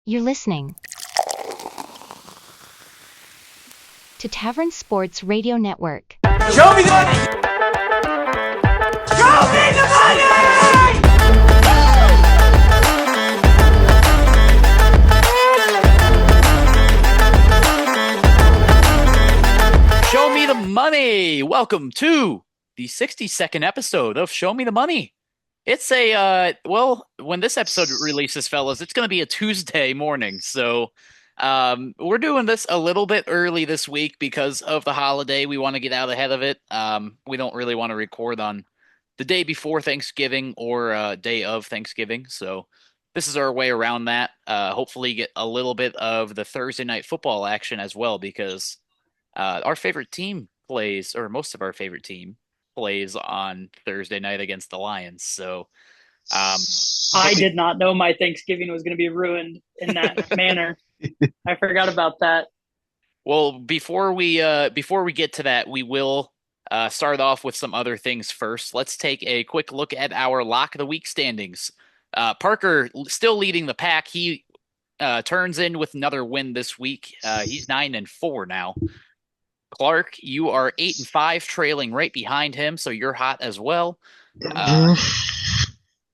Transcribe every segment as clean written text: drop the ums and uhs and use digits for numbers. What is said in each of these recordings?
You're listening to Tavern Sports Radio Network. Show me the money! Show me the money! Show me the money! Welcome to the 62nd episode of Show Me the Money. It's when this episode releases, fellas, it's going to be a Tuesday morning. So we're doing this a little bit early this week because of the holiday. We want to get out ahead of it. We don't really want to record on the day before Thanksgiving or day of Thanksgiving. So this is our way around that. Hopefully get a little bit of the Thursday night football action as well, because our favorite team plays, or most of our favorite team plays on Thursday night against the Lions. So I did not know my Thanksgiving was going to be ruined in that manner. I forgot about that. Well, before we get to that, we will start off with some other things first. Let's take a quick look at our Lock of the Week standings. Parker still leading the pack. He turns in with another win this week. He's 9-4 now. Clark, you are 8-5, trailing right behind him, so you're hot as well.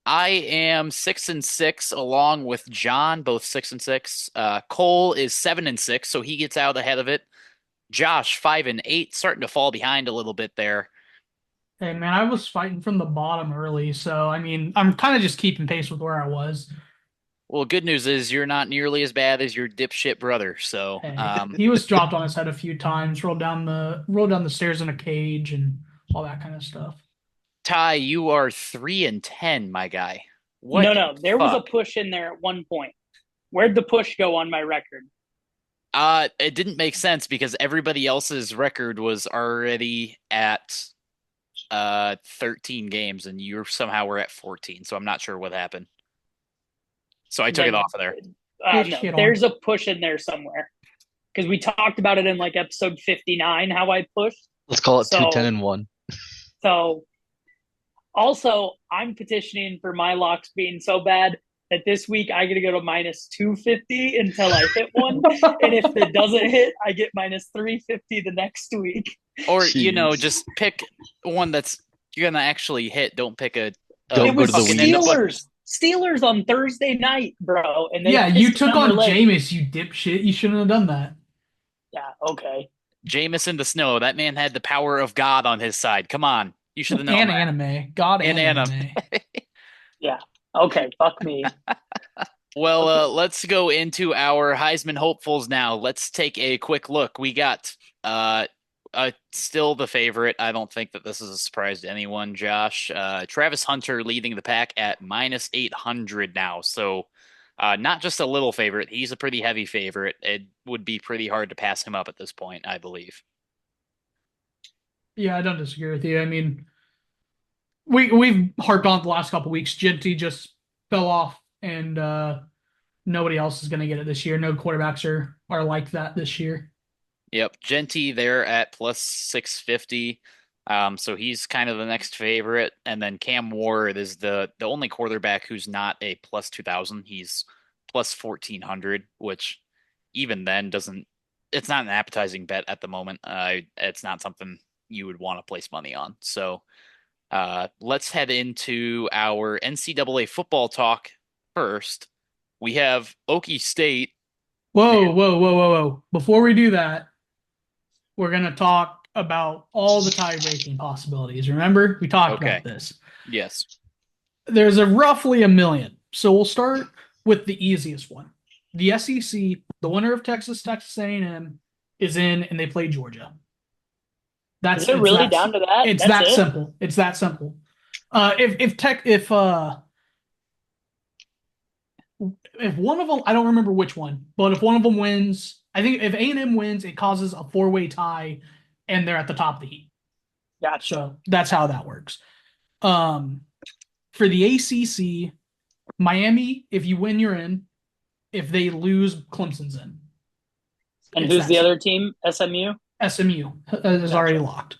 I am 6-6, along with John, both 6-6. Cole is 7-6, so he gets out ahead of it. Josh, 5-8, starting to fall behind a little bit there. Hey man, I was fighting from the bottom early, so I mean, I'm kind of just keeping pace with where I was. Well, good news is you're not nearly as bad as your dipshit brother. So he was dropped on his head a few times, rolled down the stairs in a cage, and all that kind of stuff. Ty, you are 3-10, my guy. No, there was a push in there at one point. Where'd the push go on my record? It didn't make sense because everybody else's record was already at 13 games, and you somehow were at 14. So I'm not sure what happened. So I took it off of there. No, there's a push in there somewhere, because we talked about it in like episode 59, how I pushed. Let's call it 2-10-1. So also, I'm petitioning for my locks being so bad that this week I get to go to minus 250 until I hit one. And if it doesn't hit, I get minus 350 the next week. Or, just pick one that's you're going to actually hit. Don't pick a it was Steelers on Thursday night, bro. And you took on Jameis, you dipshit. You shouldn't have done that. Yeah, okay. Jameis in the snow. That man had the power of God on his side. Come on. You should have known. And anime. God and anime. Yeah. Okay, fuck me. Well, let's go into our Heisman hopefuls now. Let's take a quick look. We got still the favorite. I don't think that this is a surprise to anyone, Josh. Travis Hunter leading the pack at minus 800 now. So not just a little favorite. He's a pretty heavy favorite. It would be pretty hard to pass him up at this point, I believe. Yeah, I don't disagree with you. I mean, we've harped on it the last couple of weeks. Genty just fell off, and nobody else is going to get it this year. No quarterbacks are like that this year. Yep, Genty there at plus 650. So he's kind of the next favorite. And then Cam Ward is the only quarterback who's not a plus 2,000. He's plus 1,400, which even then it's not an appetizing bet at the moment. It's not something you would want to place money on. So let's head into our NCAA football talk first. We have Okie State. Whoa. Before we do that, we're going to talk about all the tie-breaking possibilities. Remember? We talked about this. Yes. There's roughly 1 million. So we'll start with the easiest one. The SEC, the winner of Texas A&M, is in, and they play Georgia. Is it really down to that? It's that simple. It's that simple. If one of them, I don't remember which one, but if one of them wins, I think if A&M wins, it causes a 4-way tie, and they're at the top of the heap. Gotcha. So that's how that works. For the ACC, Miami, if you win, you're in. If they lose, Clemson's in. And who's the other team? SMU? SMU is already locked.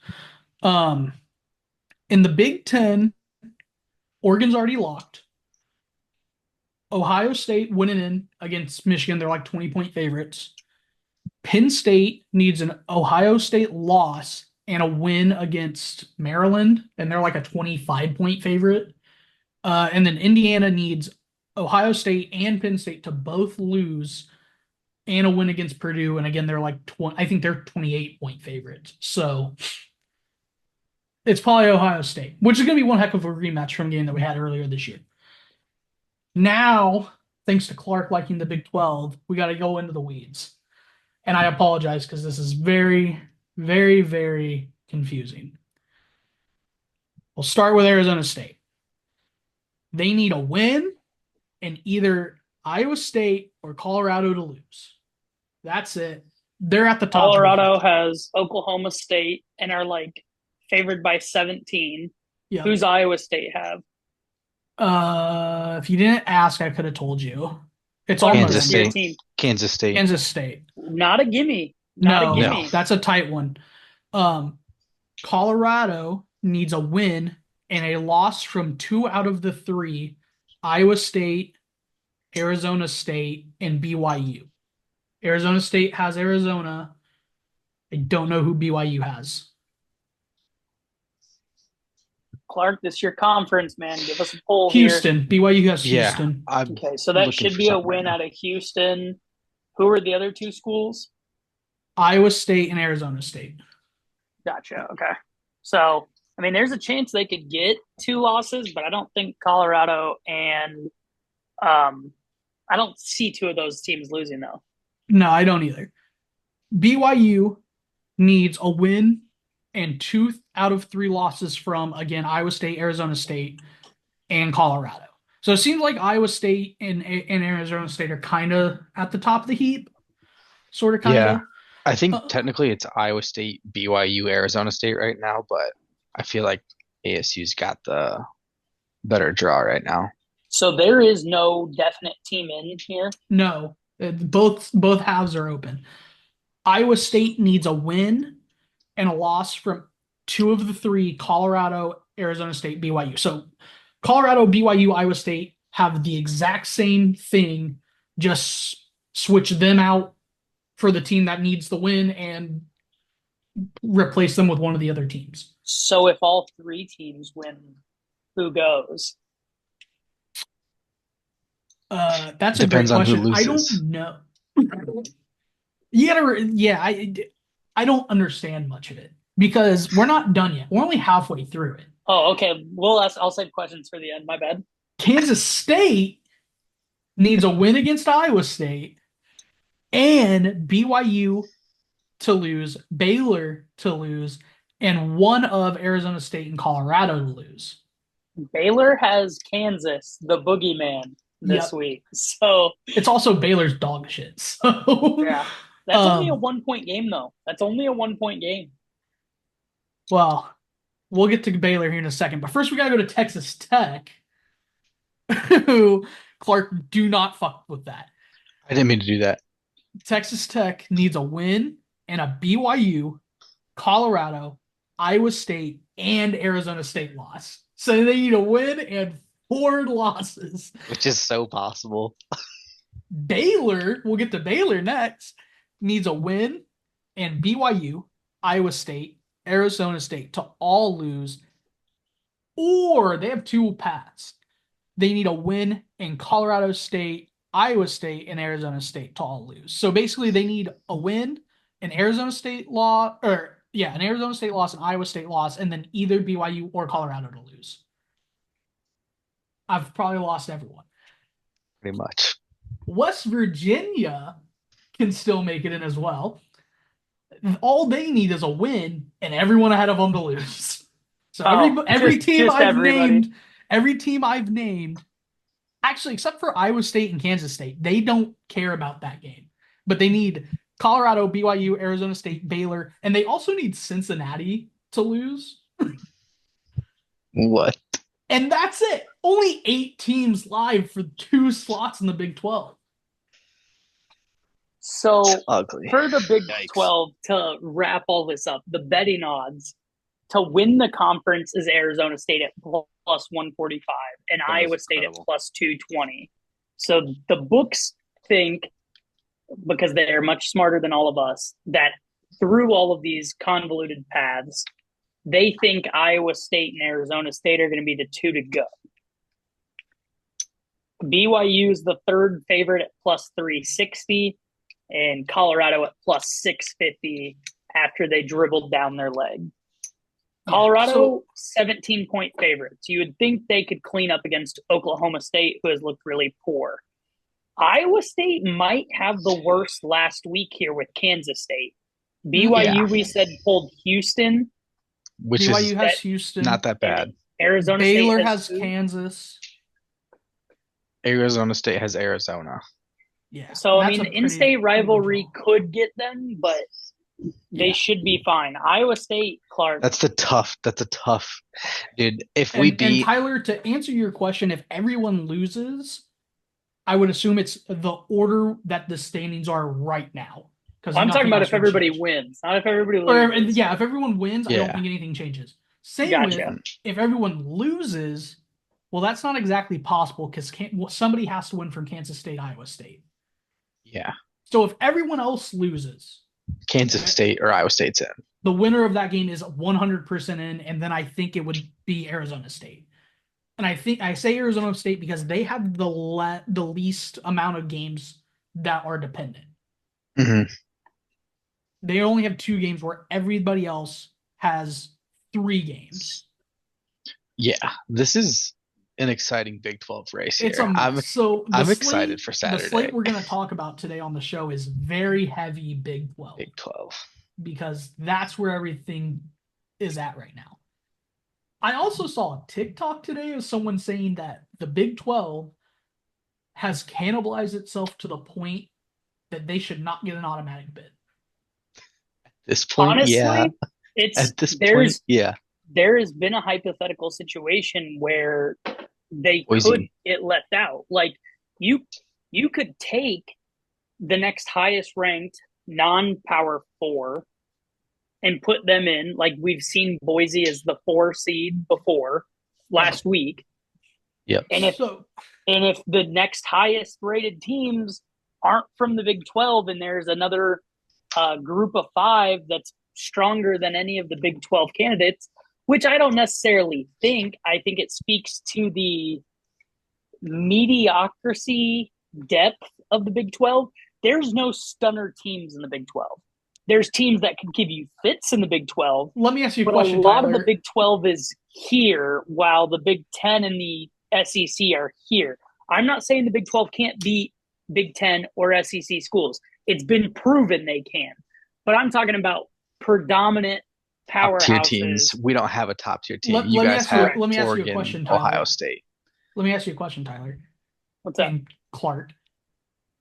In the Big Ten, Oregon's already locked. Ohio State winning in against Michigan. They're like 20-point favorites. Penn State needs an Ohio State loss and a win against Maryland, and they're like a 25-point favorite. And then Indiana needs Ohio State and Penn State to both lose and a win against Purdue. And again, they're like 20, I think they're 28-point favorites. So it's probably Ohio State, which is going to be one heck of a rematch from a game that we had earlier this year. Now, thanks to Clark liking the Big 12, we got to go into the weeds. And I apologize because this is very, very, very confusing. We'll start with Arizona State. They need a win and either Iowa State or Colorado to lose. That's it. They're at the top. Colorado has Oklahoma State and are like favored by 17. Yeah. Who's Iowa State have? If you didn't ask, I could have told you. It's Kansas almost State. Kansas State. Kansas State. Not a gimme. Not a gimme. No, that's a tight one. Colorado needs a win and a loss from 2 out of the 3, Iowa State, Arizona State, and BYU. Arizona State has Arizona. I don't know who BYU has. Clark, this is your conference, man. Give us a poll Houston. here. BYU has Yeah, Houston. Okay, so that should be a win out of Houston. Who are the other 2 schools? Iowa State and Arizona State. Gotcha. Okay. So, I mean, there's a chance they could get 2 losses, but I don't think Colorado and I don't see 2 of those teams losing, though. No, I don't either. BYU needs a win and 2 out of 3 losses from, again, Iowa State, Arizona State, and Colorado. So it seems like Iowa State and Arizona State are kind of at the top of the heap, sort of, kind of. Yeah. I think technically it's Iowa State, BYU, Arizona State right now, but I feel like ASU's got the better draw right now. So there is no definite team in here? No, both halves are open. Iowa State needs a win and a loss from 2 of the 3, Colorado, Arizona State, BYU. So Colorado, BYU, Iowa State have the exact same thing, just switch them out for the team that needs the win and replace them with one of the other teams. So if all 3 teams win, who goes? That's Depends a on great who question. loses. I don't know. I don't understand much of it because we're not done yet. We're only halfway through it. Oh, okay. I'll save questions for the end. My bad. Kansas State needs a win against Iowa State and BYU to lose, Baylor to lose, and one of Arizona State and Colorado to lose. Baylor has Kansas, the boogeyman, this week. So it's also Baylor's dog shit. So yeah. That's only a 1-point game, though. That's only a 1-point game. Well, we'll get to Baylor here in a second. But first, we got to go to Texas Tech, who, Clark, do not fuck with that. I didn't mean to do that. Texas Tech needs a win and a BYU, Colorado, Iowa State, and Arizona State loss. So they need a win and 4 losses. Which is so possible. Baylor, we'll get to Baylor next, needs a win and BYU, Iowa State, Arizona State to all lose, or they have 2 paths. They need a win in Colorado State, Iowa State, and Arizona State to all lose. So basically they need a win, an Arizona State loss, an Arizona State loss, an Iowa State loss, and then either BYU or Colorado to lose. I've probably lost everyone. Pretty much. West Virginia can still make it in as well. All they need is a win and everyone ahead of them to lose. So every team I've named, actually, except for Iowa State and Kansas State, they don't care about that game. But they need Colorado, BYU, Arizona State, Baylor, and they also need Cincinnati to lose. What? And that's it. Only 8 teams live for 2 slots in the Big 12. So Ugly. for the Big Yikes. 12, to wrap all this up, the betting odds to win the conference is Arizona State at plus 145 and That is Iowa State at incredible. plus 220. So the books think, because they are much smarter than all of us, that through all of these convoluted paths, they think Iowa State and Arizona State are going to be the two to go. BYU is the third favorite at plus 360, and Colorado at plus 650 after they dribbled down their leg. Colorado, 17-point favorites. You would think they could clean up against Oklahoma State, who has looked really poor. Iowa State might have the worst last week here with Kansas State. BYU, we said, pulled Houston. Which BYU is has Houston. not that bad. Arizona Baylor State has Kansas. Arizona State has Arizona. Yeah. So, I mean, the in-state rivalry could get them, but they should be fine. Iowa State, Clark. That's a tough, dude. If and, we beat and Tyler, to answer your question, if everyone loses, I would assume it's the order that the standings are right now. Because I'm talking about if everybody wins, not if everybody loses. If everyone wins, I don't think anything changes. Same with if everyone loses. Well, that's not exactly possible because somebody has to win from Kansas State, Iowa State. Yeah. So if everyone else loses, Kansas State or Iowa State's in. The winner of that game is 100% in, and then I think it would be Arizona State. And I say Arizona State because they have the least amount of games that are dependent. Mm-hmm. They only have 2 games where everybody else has 3 games. Yeah, this is an exciting Big 12 race here. I'm excited for Saturday. The slate we're going to talk about today on the show is very heavy Big 12. Big 12. Because that's where everything is at right now. I also saw a TikTok today of someone saying that the Big 12 has cannibalized itself to the point that they should not get an automatic bid. At this point, honestly, yeah. There has been a hypothetical situation where they could get left out. Like you could take the next highest ranked non-power 4 and put them in, like we've seen Boise as the 4 seed before last week. Yep. And if the next highest rated teams aren't from the Big 12 and there's another group of 5 that's stronger than any of the Big 12 candidates, which I don't necessarily think. I think it speaks to the mediocrity depth of the Big 12. There's no stunner teams in the Big 12. There's teams that can give you fits in the Big 12. Let me ask you a question, a lot Tyler. of the Big 12 is here, while the Big 10 and the SEC are here. I'm not saying the Big 12 can't beat Big 10 or SEC schools. It's been proven they can. But I'm talking about predominant powerhouses. Top-tier teams. We don't have a top-tier team. Let me ask you a question, Tyler. Ohio State. Let me ask you a question, Tyler. What's up? And Clark.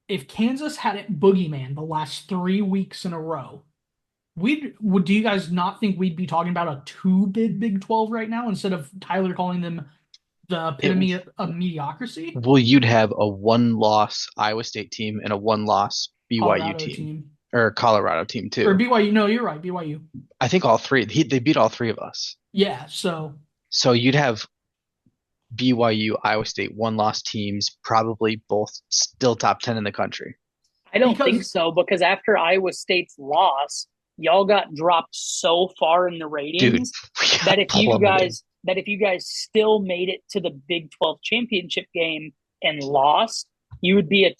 If Kansas hadn't boogeyman the last 3 weeks in a row, do you guys not think we'd be talking about a 2-bid Big 12 right now instead of Tyler calling them the epitome of mediocrity? Well, you'd have a 1-loss Iowa State team and a 1-loss BYU team. Or Colorado team too. Or BYU. No, you're right. BYU. I think all 3. They beat all 3 of us. Yeah. So you'd have BYU, Iowa State, 1-loss teams, probably both still top 10 in the country. I don't think so, because after Iowa State's loss, y'all got dropped so far in the ratings that if you guys still made it to the Big 12 championship game and lost, you would be a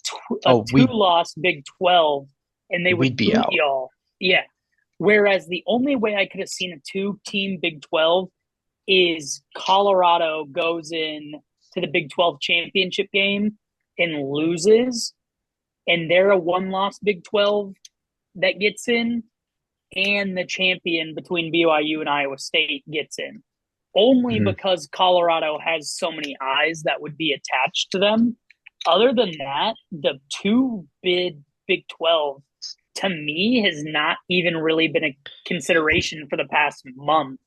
2-loss Big 12, and they would beat y'all. Yeah. Whereas the only way I could have seen a 2-team Big 12 is Colorado goes in to the Big 12 championship game and loses, and they're a 1-loss Big 12 that gets in, and the champion between BYU and Iowa State gets in. Only because Colorado has so many eyes that would be attached to them. Other than that, the 2-bid Big 12 to me has not even really been a consideration for the past month.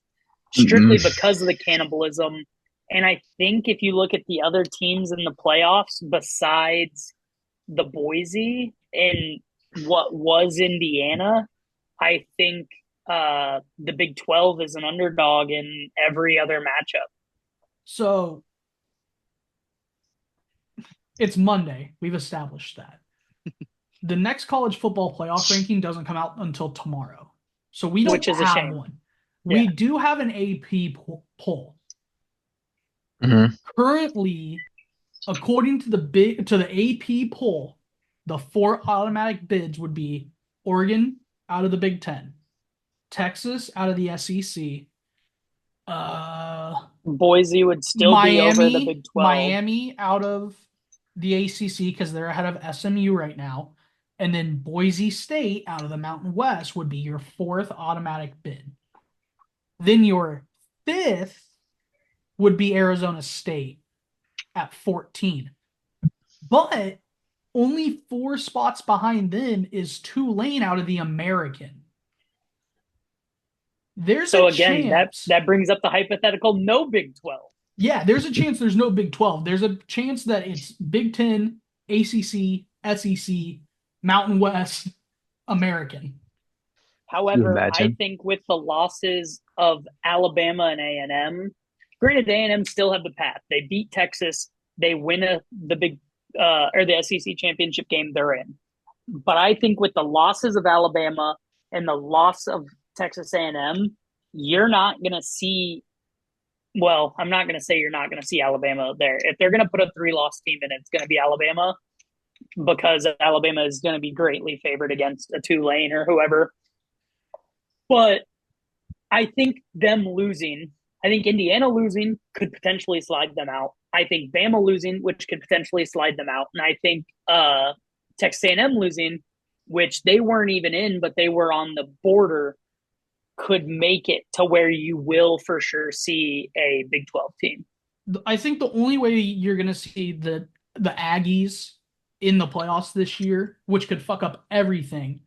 Strictly because of the cannibalism. And I think if you look at the other teams in the playoffs besides the Boise and what was Indiana, I think the Big 12 is an underdog in every other matchup. So It's Monday. We've established that. The next college football playoff ranking doesn't come out until tomorrow. So we don't Which is a have shame. one. We Yeah. do have an AP poll. Mhm. Currently, according to the AP poll, the 4 automatic bids would be Oregon out of the Big Ten, Texas out of the SEC, Boise would still be over the Big 12. Miami out of the ACC because they're ahead of SMU right now, and then Boise State out of the Mountain West would be your 4th automatic bid. Then your 5th would be Arizona State at 14. But only 4 spots behind them is Tulane out of the American. There's So a again, chance. that brings up the hypothetical no Big 12. Yeah, there's a chance there's no Big 12. There's a chance that it's Big 10, ACC, SEC, Mountain West, American. However, I imagine? think with the losses of Alabama and A&M, granted A&M still have the path. They beat Texas. They win the SEC championship game they're in. But I think with the losses of Alabama and the loss of Texas A&M, you're not going to see. Well, I'm not going to say you're not going to see Alabama there. If they're going to put a 3-loss team in, it's going to be Alabama because Alabama is going to be greatly favored against a Tulane or whoever. But I think Indiana losing could potentially slide them out. I think Bama losing, which could potentially slide them out. And I think Texas A&M losing, which they weren't even in, but they were on the border, could make it to where you will for sure see a Big 12 team. I think the only way you're going to see the Aggies in the playoffs this year, which could fuck up everything,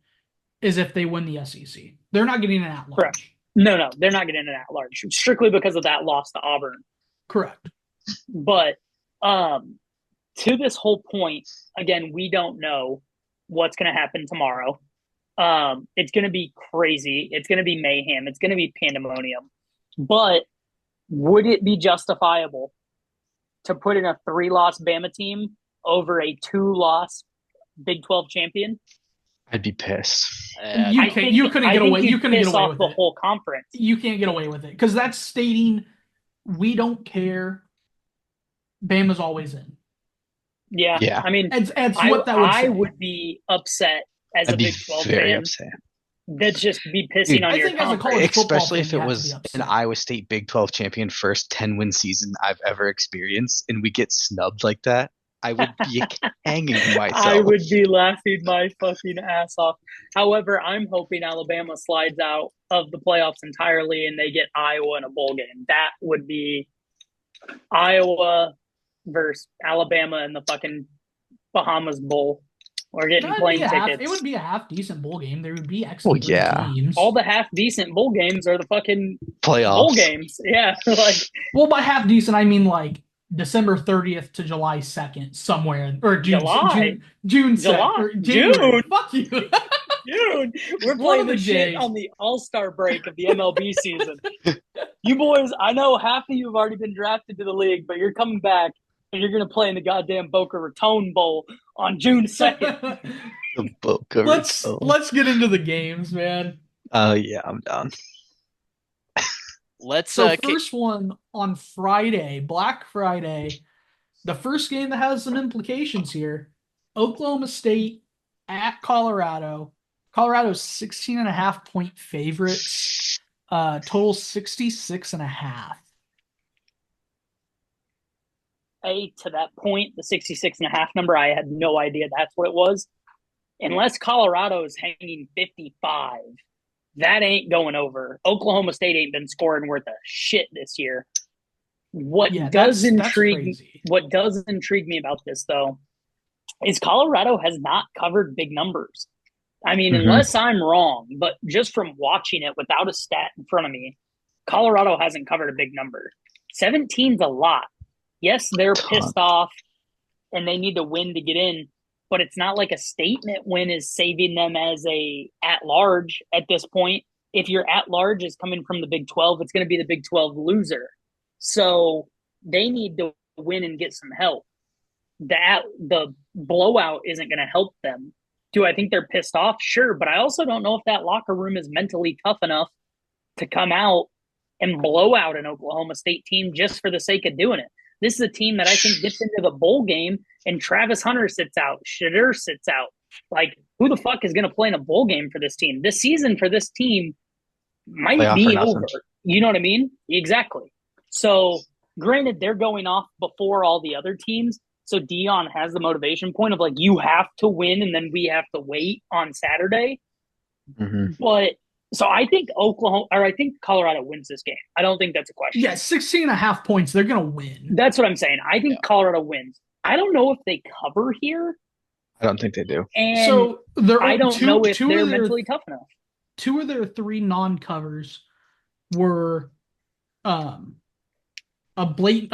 is if they win the SEC. They're not getting an at-large. Correct. No, they're not getting an at-large, strictly because of that loss to Auburn. Correct. But to this whole point, again, we don't know what's going to happen tomorrow. It's going to be crazy. It's going to be mayhem. It's going to be pandemonium. But would it be justifiable to put in a 3-loss Bama team over a 2-loss Big 12 champion? I'd be pissed. You couldn't get away. You couldn't get away with the it. whole conference. You can't get away with it because that's stating we don't care. Bama's always in. Yeah. I mean, it's what that would say. I would be upset as I'd a be Big 12 very fan. upset. That's just be pissing on I your think as a conference. college football Especially if fan, it you have to was be an upset. Iowa State Big 12 champion first 10-win season I've ever experienced, and we get snubbed like that. I would be hanging myself. I would be laughing my fucking ass off. However, I'm hoping Alabama slides out of the playoffs entirely and they get Iowa in a bowl game. That would be Iowa versus Alabama in the fucking Bahamas Bowl. We're getting plane tickets. It would be a half decent bowl game. There would be excellent yeah. teams. All the half decent bowl games are the fucking Playoffs. bowl games. Yeah, well, by half decent, I mean like December 30th to July 2nd, somewhere, or June 2nd, or January. Fuck you. Dude, we're playing the shit on the All-Star break of the MLB season. You boys, I know half of you have already been drafted to the league, but you're coming back and you're going to play in the goddamn Boca Raton Bowl on June 2nd. The Boca Raton. Let's get into the games, man. Yeah, I'm down. First one on Friday, Black Friday. The first game that has some implications here. Oklahoma State at Colorado. Colorado's 16.5-point favorites. Total 66.5. To that point, the 66.5 number, I had no idea that's what it was. Unless Colorado is hanging 55, that ain't going over. Oklahoma State ain't been scoring worth a shit this year. What does intrigue me about this, though, is Colorado has not covered big numbers. I mean, unless I'm wrong, but just from watching it without a stat in front of me, Colorado hasn't covered a big number. 17's a lot. Yes, they're pissed off and they need to win to get in, but it's not like a statement win is saving them as a at-large at this point. If your at-large is coming from the Big 12, it's going to be the Big 12 loser. So they need to win and get some help. the blowout isn't going to help them. Do I think they're pissed off? Sure, but I also don't know if that locker room is mentally tough enough to come out and blow out an Oklahoma State team just for the sake of doing it. This is a team that I think gets into the bowl game and Travis Hunter sits out, Shadur sits out. Like, who the fuck is going to play in a bowl game for this team? This season for this team might Playoff be or nothing. over. You know what I mean? Exactly. So, granted, they're going off before all the other teams. So Dion has the motivation point of like, you have to win and then we have to wait on Saturday. Mhm. But so I think I think Colorado wins this game. I don't think that's a question. Yeah, 16.5 points. They're going to win. That's what I'm saying. I think Colorado wins. I don't know if they cover here. I don't think they do. And So I don't know if they're mentally tough enough. 2 of their 3 non-covers were a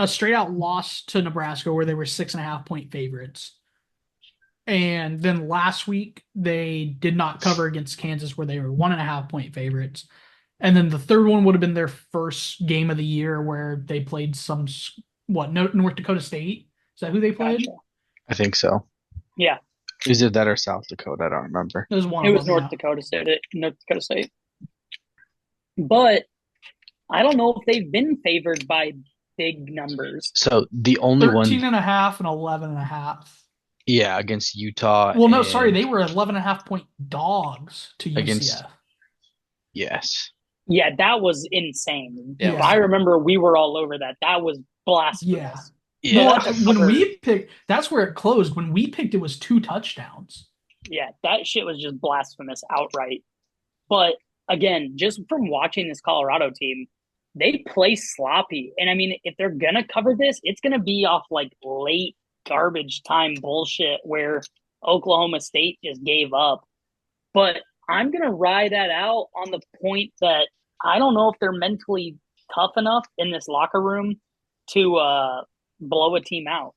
straight out loss to Nebraska where they were 6.5 point favorites. And then last week they did not cover against Kansas where they were 1.5 point favorites. And then the third one would have been their first game of the year where they played North Dakota State. Is that who they played? Gotcha. I think so. Yeah. Is it that or South Dakota? I don't remember. It was one. It of was them, North Dakota State. But I don't know if they've been favored by big numbers. So the only 13.5 and 11.5. Yeah, against Utah. Well, no, sorry, they were 11.5 point dogs to UCF. Against- Yes. Yeah, that was insane. Yeah. I remember we were all over that. That was blasphemous. Yeah. Yeah. Well, when we picked, that's where it closed. When we picked, it was 2 touchdowns. Yeah, that shit was just blasphemous outright. But again, just from watching this Colorado team, they play sloppy. And I mean, if they're going to cover this, it's going to be off like late garbage time bullshit where Oklahoma State just gave up. But I'm going to ride that out on the point that I don't know if they're mentally tough enough in this locker room to blow a team out.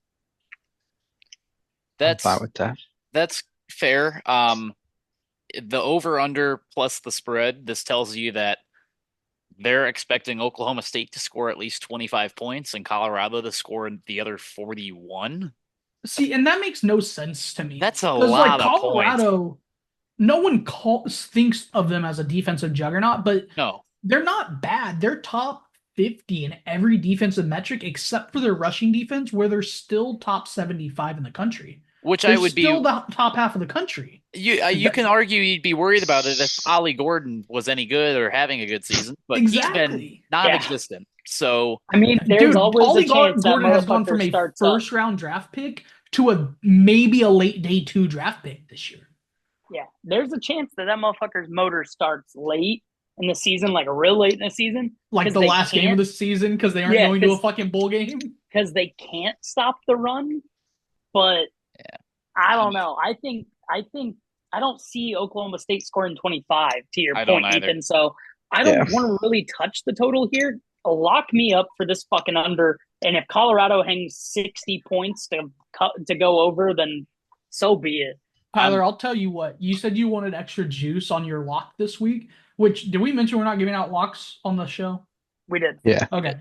That's I'm fine with that. That's fair. The over-under plus the spread, this tells you that they're expecting Oklahoma State to score at least 25 points and Colorado to score the other 41. See, and that makes no sense to me. That's a 'Cause, lot of Colorado, no one thinks of them as a defensive juggernaut, but No. they're not bad. They're top 50 in every defensive metric except for their rushing defense, where they're still top 75 in the country. Which They're I would still be. the top half of the country. You can argue you'd be worried about it if Ollie Gordon was any good or having a good season, but he's been Exactly. non-existent. So I mean, there's Dude, always Ollie a chance that Gordon has gone from motherfucker a starts up. first round draft pick to maybe a late day 2 draft pick this year. Yeah, there's a chance that motherfucker's motor starts late in the season, like real late in the season, Like 'Cause the they last game of can't- the season because they aren't Yeah, going to a 'cause- fucking bowl game. because they can't stop the run. But I don't know. I think I don't see Oklahoma State scoring 25 to your I don't point, either. Ethan. So I don't want to really touch the total here. Lock me up for this fucking under. And if Colorado hangs 60 points to go over, then so be it. Tyler, I'll tell you what. You said you wanted extra juice on your lock this week, which did we mention we're not giving out locks on the show? We did. Yeah. Okay.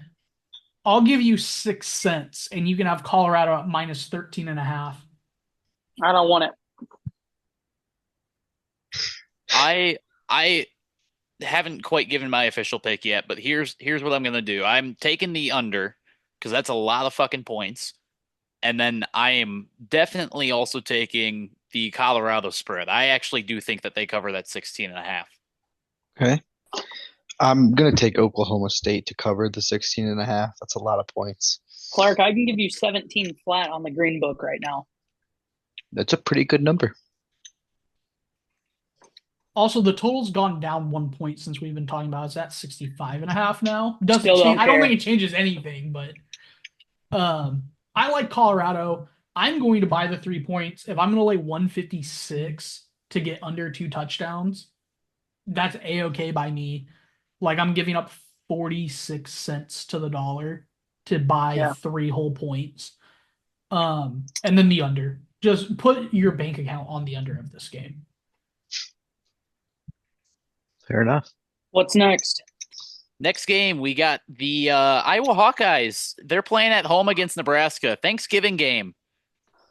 I'll give you 6 cents and you can have Colorado at minus 13.5. I don't want it. I haven't quite given my official pick yet, but here's what I'm gonna do. I'm taking the under because that's a lot of fucking points, and then I am definitely also taking the Colorado spread. I actually do think that they cover that 16.5. Okay. I'm going to take Oklahoma State to cover the 16.5. That's a lot of points. Clark, I can give you 17 flat on the green book right now. That's a pretty good number. Also, the total's gone down 1 point since we've been talking about it. It's at 65.5 now. Doesn't Still don't change. I don't care. think it changes anything, but I like Colorado. I'm going to buy the 3 points. If I'm going to lay 156 to get under 2 touchdowns, that's A-okay by me. Like, I'm giving up 46 cents to the dollar to buy 3 whole points. And then the under. Just put your bank account on the under of this game. Fair enough. What's next? Next game, we got the Iowa Hawkeyes. They're playing at home against Nebraska. Thanksgiving game.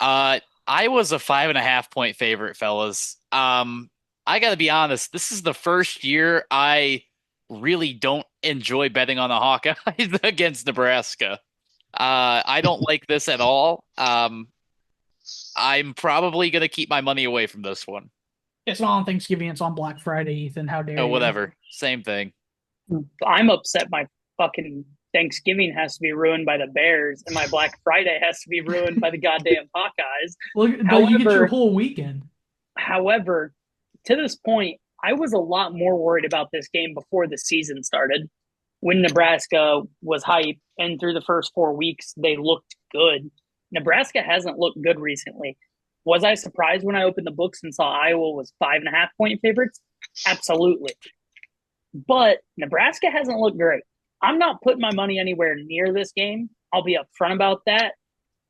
Iowa's a 5.5 point favorite, fellas. I gotta be honest, this is the first year I really don't enjoy betting on the Hawkeyes against Nebraska. I don't like this at all. I'm probably gonna keep my money away from this one. It's not on Thanksgiving, it's on Black Friday, Ethan. How dare Oh, you? whatever. Same thing. I'm upset my fucking Thanksgiving has to be ruined by the Bears and my Black Friday has to be ruined by the goddamn Hawkeyes. Look, but you get your However- whole weekend. However, to this point, I was a lot more worried about this game before the season started. When Nebraska was hype and through the first 4 weeks, they looked good. Nebraska hasn't looked good recently. Was I surprised when I opened the books and saw Iowa was 5.5 point favorites? Absolutely. But Nebraska hasn't looked great. I'm not putting my money anywhere near this game. I'll be upfront about that.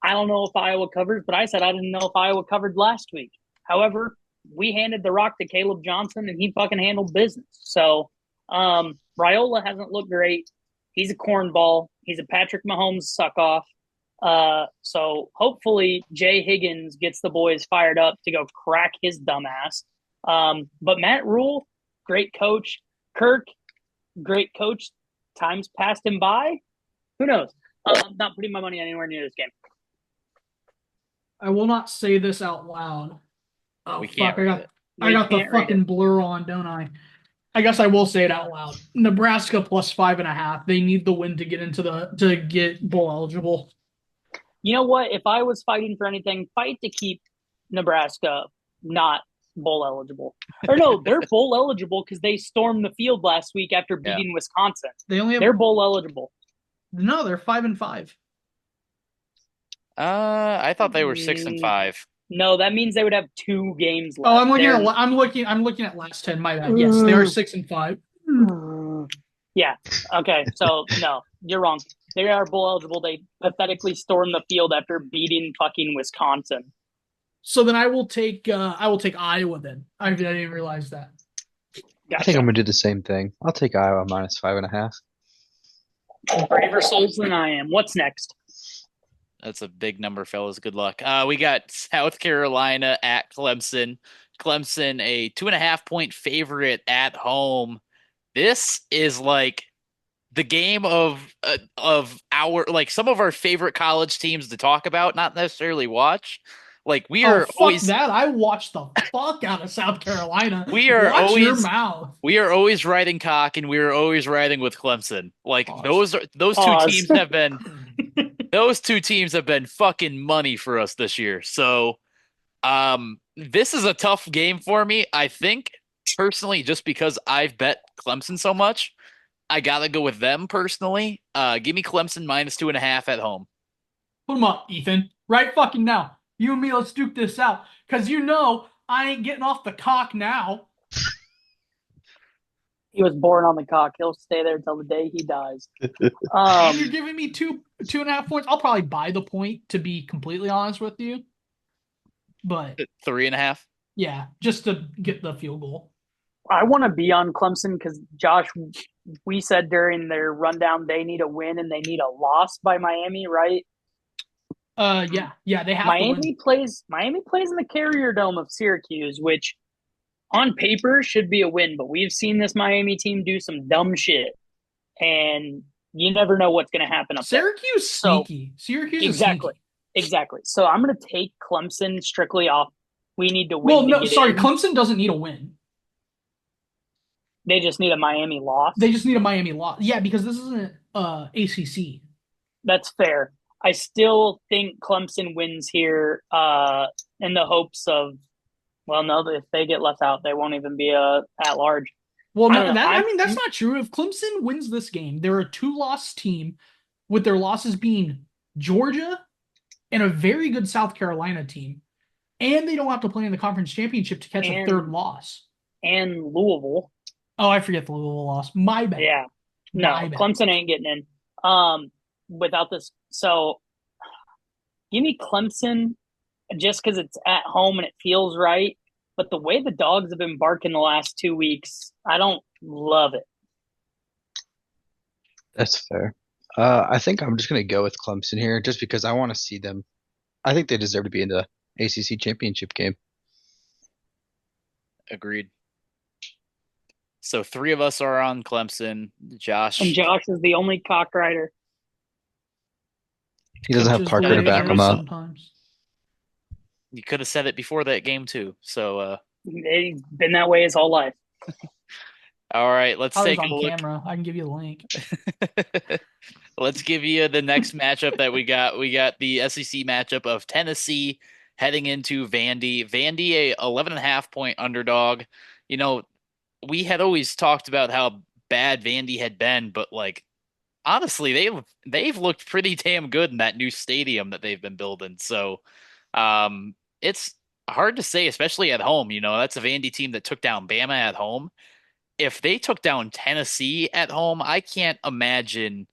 I don't know if Iowa covers, but I said I didn't know if Iowa covered last week. However, we handed the rock to Caleb Johnson, and he fucking handled business. So Raiola hasn't looked great. He's a cornball. He's a Patrick Mahomes suck-off. So hopefully Jay Higgins gets the boys fired up to go crack his dumb ass. But Matt Rule, great coach. Kirk, great coach. Time's passed him by. Who knows? I'm not putting my money anywhere near this game. I will not say this out loud. Oh, We fuck. can't I read got the can't read fucking blur on, don't I? I guess I will say it out loud. Nebraska plus 5.5. They need the win to get bowl eligible. You know what? If I was fighting for anything, fight to keep Nebraska not bowl eligible. Or no, they're bowl eligible because they stormed the field last week after beating Wisconsin. They only have They're bowl eligible. no. They're 5-5. I thought they were 6-5. No, that means they would have 2 games left. Oh, I'm looking They're- at I'm looking at last 10. My bad. Yes, they are 6-5. Yeah. Okay. So no, you're wrong. They are bowl eligible. They pathetically stormed the field after beating fucking Wisconsin. So then I will take Iowa then. I didn't realize that. I think I'm gonna do the same thing. I'll take Iowa minus 5.5. braver souls than I am. What's next? That's a big number, fellas. Good luck. We got South Carolina at Clemson. Clemson, a 2.5 point favorite at home. This is like the game of our like some of our favorite college teams to talk about, not necessarily watch. Like we are fuck always that. I watched the fuck out of South Carolina. We are Watch your always- mouth. we are always riding cock, and we are always riding with Clemson. Like Pause. those two Pause. teams have been those two teams have been fucking money for us this year. So, this is a tough game for me. I think personally, just because I've bet Clemson so much, I gotta go with them personally. Give me Clemson minus 2.5 at home. Put them up, Ethan. Right fucking now. You and me, let's duke this out. Because you know I ain't getting off the cock now. He was born on the cock. He'll stay there until the day he dies. And you're giving me 2.5 points. I'll probably buy the point, to be completely honest with you. But 3.5. yeah, just to get the field goal. I want to be on Clemson because Josh, we said during their rundown they need a win and they need a loss by Miami, right? Yeah, they have to Miami win. plays in the Carrier Dome of Syracuse, which on paper should be a win, but we've seen this Miami team do some dumb shit, and you never know what's going to happen up there. Syracuse So- sneaky. Syracuse Exactly. is sneaky. Exactly. So I'm going to take Clemson strictly off. We need to win. Well, to no, get sorry, in. Clemson doesn't need a win. They just need a Miami loss. They just need a Miami loss. Yeah, because this isn't ACC. That's fair. I still think Clemson wins here in the hopes of, well, no, if they get left out, they won't even be at large. Well, I no, don't know. I mean, that's not true. If Clemson wins this game, they're a 2-loss team, with their losses being Georgia and a very good South Carolina team. And they don't have to play in the conference championship to catch a And- 3rd loss. And Louisville. Oh, I forget the Louisville loss. My bad. Yeah. No, My bad. Clemson ain't getting in without this. So give me Clemson just because it's at home and it feels right. But the way the Dogs have been barking the last 2 weeks, I don't love it. That's fair. I think I'm just gonna go with Clemson here, just because I want to see them. I think they deserve to be in the ACC championship game. Agreed. So 3 of us are on Clemson. Josh. And Josh is the only cock rider. He doesn't have Which is Parker the to way back it him is up. sometimes. You could have said it before that game too. So He's been that way his whole life. all right, let's I was take a on look. camera. I can give you the link. Let's give you the next matchup that we got. We got the SEC matchup of Tennessee heading into Vandy. Vandy, a 11.5 point underdog. You know, we had always talked about how bad Vandy had been, but like honestly, they've looked pretty damn good in that new stadium that they've been building. So, it's hard to say, especially at home. You know, that's a Vandy team that took down Bama at home. If they took down Tennessee at home, I can't imagine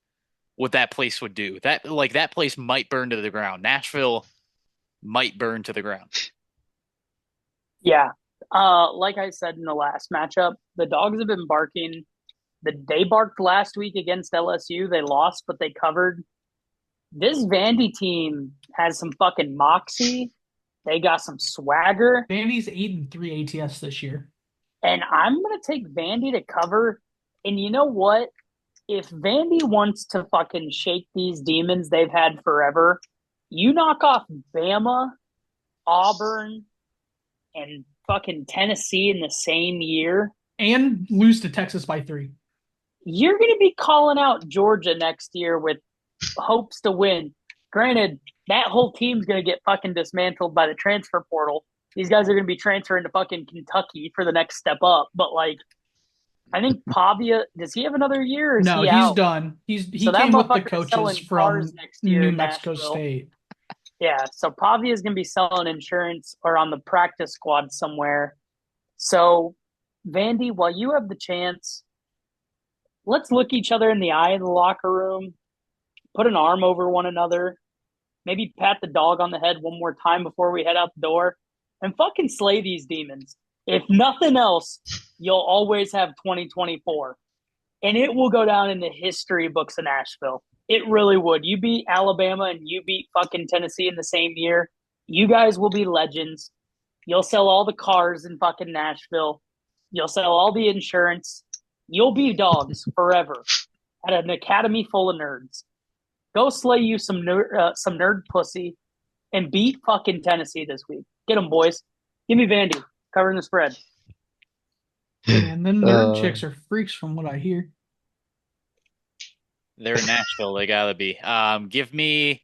what that place would do. That place might burn to the ground. Nashville might burn to the ground. Yeah. Like I said in the last matchup, the dogs have been barking. They barked last week against LSU. They lost, but they covered. This Vandy team has some fucking moxie. They got some swagger. Vandy's 8-3 ATS this year. And I'm going to take Vandy to cover. And you know what? If Vandy wants to fucking shake these demons they've had forever, you knock off Bama, Auburn, and fucking Tennessee in the same year, And lose to Texas by 3. you're going to be calling out Georgia next year with hopes to win. Granted, that whole team's going to get fucking dismantled by the transfer portal. These guys are going to be transferring to fucking Kentucky for the next step up. But, like, I think Pavia, does he have another year or is No, he he's out? done. He So that came with the motherfucker's selling coaches from cars next year New in Mexico Nashville. State. Yeah, so Pavia is going to be selling insurance or on the practice squad somewhere. So, Vandy, while you have the chance, let's look each other in the eye in the locker room, put an arm over one another, maybe pat the dog on the head one more time before we head out the door, and fucking slay these demons. If nothing else, you'll always have 2024. And it will go down in the history books of Nashville. It really would. You beat Alabama and you beat fucking Tennessee in the same year. You guys will be legends. You'll sell all the cars in fucking Nashville. You'll sell all the insurance. You'll be dogs forever at an academy full of nerds. Go slay you some nerd pussy and beat fucking Tennessee this week. Get them, boys. Give me Vandy covering the spread. And then nerd chicks are freaks from what I hear. They're in Nashville. They gotta be. Give me.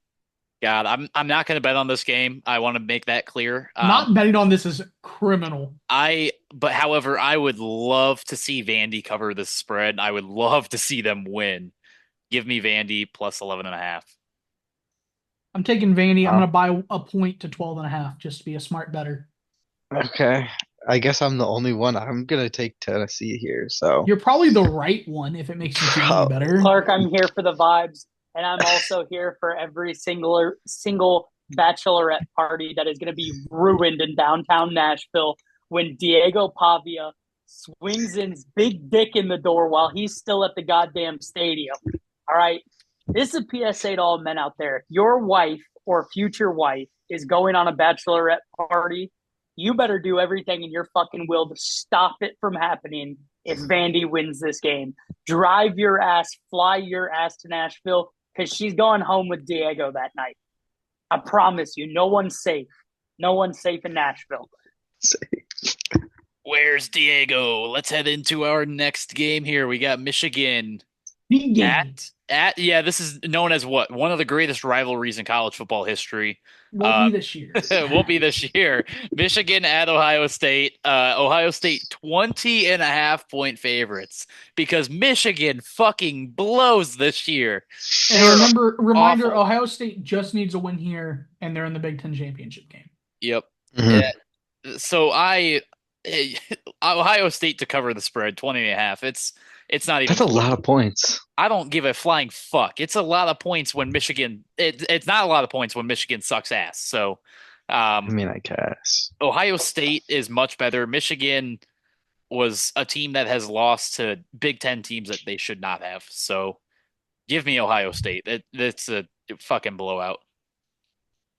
God, I'm not going to bet on this game. I want to make that clear. Not betting on this is criminal. However, I would love to see Vandy cover this spread. I would love to see them win. Give me Vandy plus 11.5. I'm taking Vandy. I'm going to buy a point to 12.5 just to be a smart better. Okay. I guess I'm the only one. I'm gonna take Tennessee here. So You're probably the right one if it makes you feel any better. Clark, I'm here for the vibes, and I'm also here for every single bachelorette party that is going to be ruined in downtown Nashville when Diego Pavia swings his big dick in the door while he's still at the goddamn stadium. All right? This is a PSA to all men out there. If your wife or future wife is going on a bachelorette party, you better do everything in your fucking will to stop it from happening if Vandy wins this game. Drive your ass, fly your ass to Nashville because she's going home with Diego that night. I promise you, no one's safe. No one's safe in Nashville. Where's Diego? Let's head into our next game here. We got Michigan this is known as what? One of the greatest rivalries in college football history. Won't be this year. Won't be this year. Michigan at Ohio State. Ohio State 20.5 point favorites because Michigan fucking blows this year. And reminder, awful. Ohio State just needs a win here, and they're in the Big Ten championship game. Yep. Mhm. Yeah. So Ohio State to cover the spread 20.5. It's not even. That's a lot of points. I don't give a flying fuck. It's a lot of points when Michigan. It's not a lot of points when Michigan sucks ass. So, I mean, I guess. Ohio State is much better. Michigan was a team that has lost to Big Ten teams that they should not have. So, give me Ohio State. It's a fucking blowout.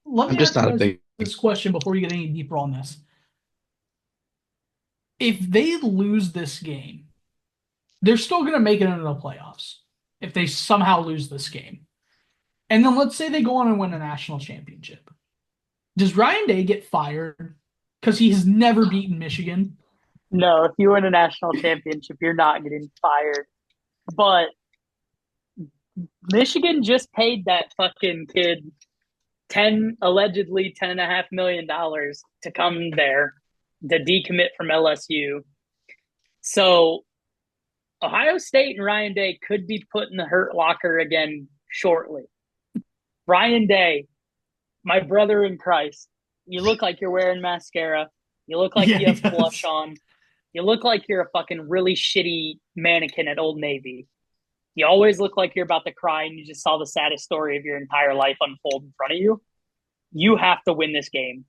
let I'm me just ask you not a guys big. this question before we get any deeper on this. If they lose this game, they're still going to make it into the playoffs if they somehow lose this game. And then let's say they go on and win a national championship. Does Ryan Day get fired because he's never beaten Michigan? No, if you win a national championship, you're not getting fired. But Michigan just paid that fucking kid allegedly $10.5 million to come there to decommit from LSU. So Ohio State and Ryan Day could be put in the hurt locker again shortly. Ryan Day, my brother in Christ, you look like you're wearing mascara. You look like Yeah, you he have does. blush on. You look like you're a fucking really shitty mannequin at Old Navy. You always look like you're about to cry and you just saw the saddest story of your entire life unfold in front of you. You have to win this game.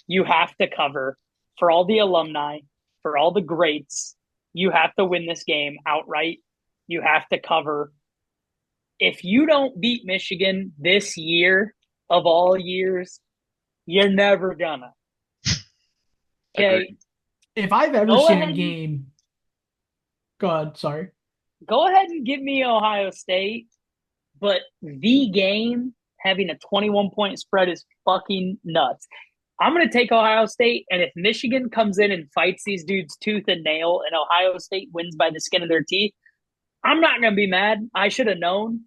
You have to cover for all the alumni, for all the greats. You have to win this game outright. You have to cover. If you don't beat Michigan this year of all years, you're never gonna. Okay. Agreed. If I've ever Go seen ahead. a game, go ahead. Sorry. Go ahead and give me Ohio State, but the game having a 21-point spread is fucking nuts. I'm going to take Ohio State, and if Michigan comes in and fights these dudes tooth and nail and Ohio State wins by the skin of their teeth, I'm not going to be mad. I should have known,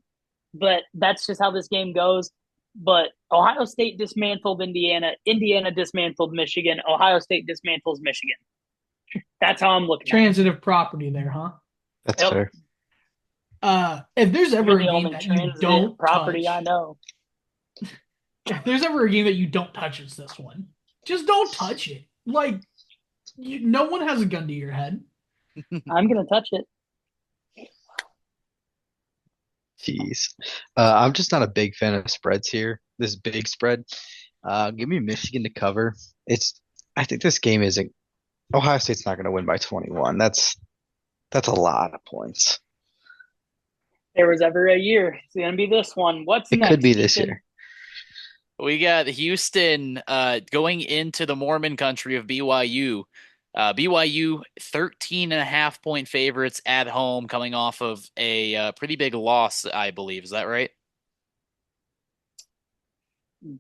but that's just how this game goes. But Ohio State dismantled Indiana. Indiana dismantled Michigan. Ohio State dismantles Michigan. That's how I'm looking at it. Transitive property there, huh? That's Yep. fair. If there's ever You're a the game only that you transitive don't property touch, I know. if there's ever a game that you don't touch, it's this one. Just don't touch it. Like, no one has a gun to your head. I'm going to touch it. Jeez. I'm just not a big fan of spreads here. This big spread. Give me Michigan to cover. I think this game isn't. Ohio State's not going to win by 21. That's a lot of points. There was ever a year. It's going to be this one. What's It next? could be this Ethan? year. We got Houston going into the Mormon country of BYU. BYU 13.5-point favorites at home, coming off of a pretty big loss, I believe. Is that right?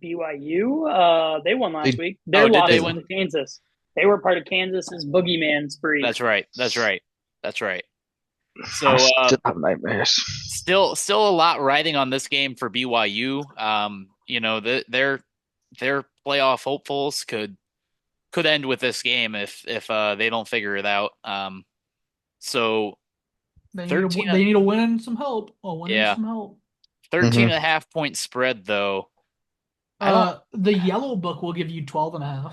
BYU, they won last They- week. Their did loss they was win? to Kansas. They were part of Kansas's boogeyman spree. That's right. That's right. That's right. So I still have nightmares. still a lot riding on this game for BYU. You know, their playoff hopefuls could end with this game if they don't figure it out. So They need, 13 they need a win and some help. A win Yeah. and some help. 13.5-point spread though. I don't The yellow book will give you 12.5.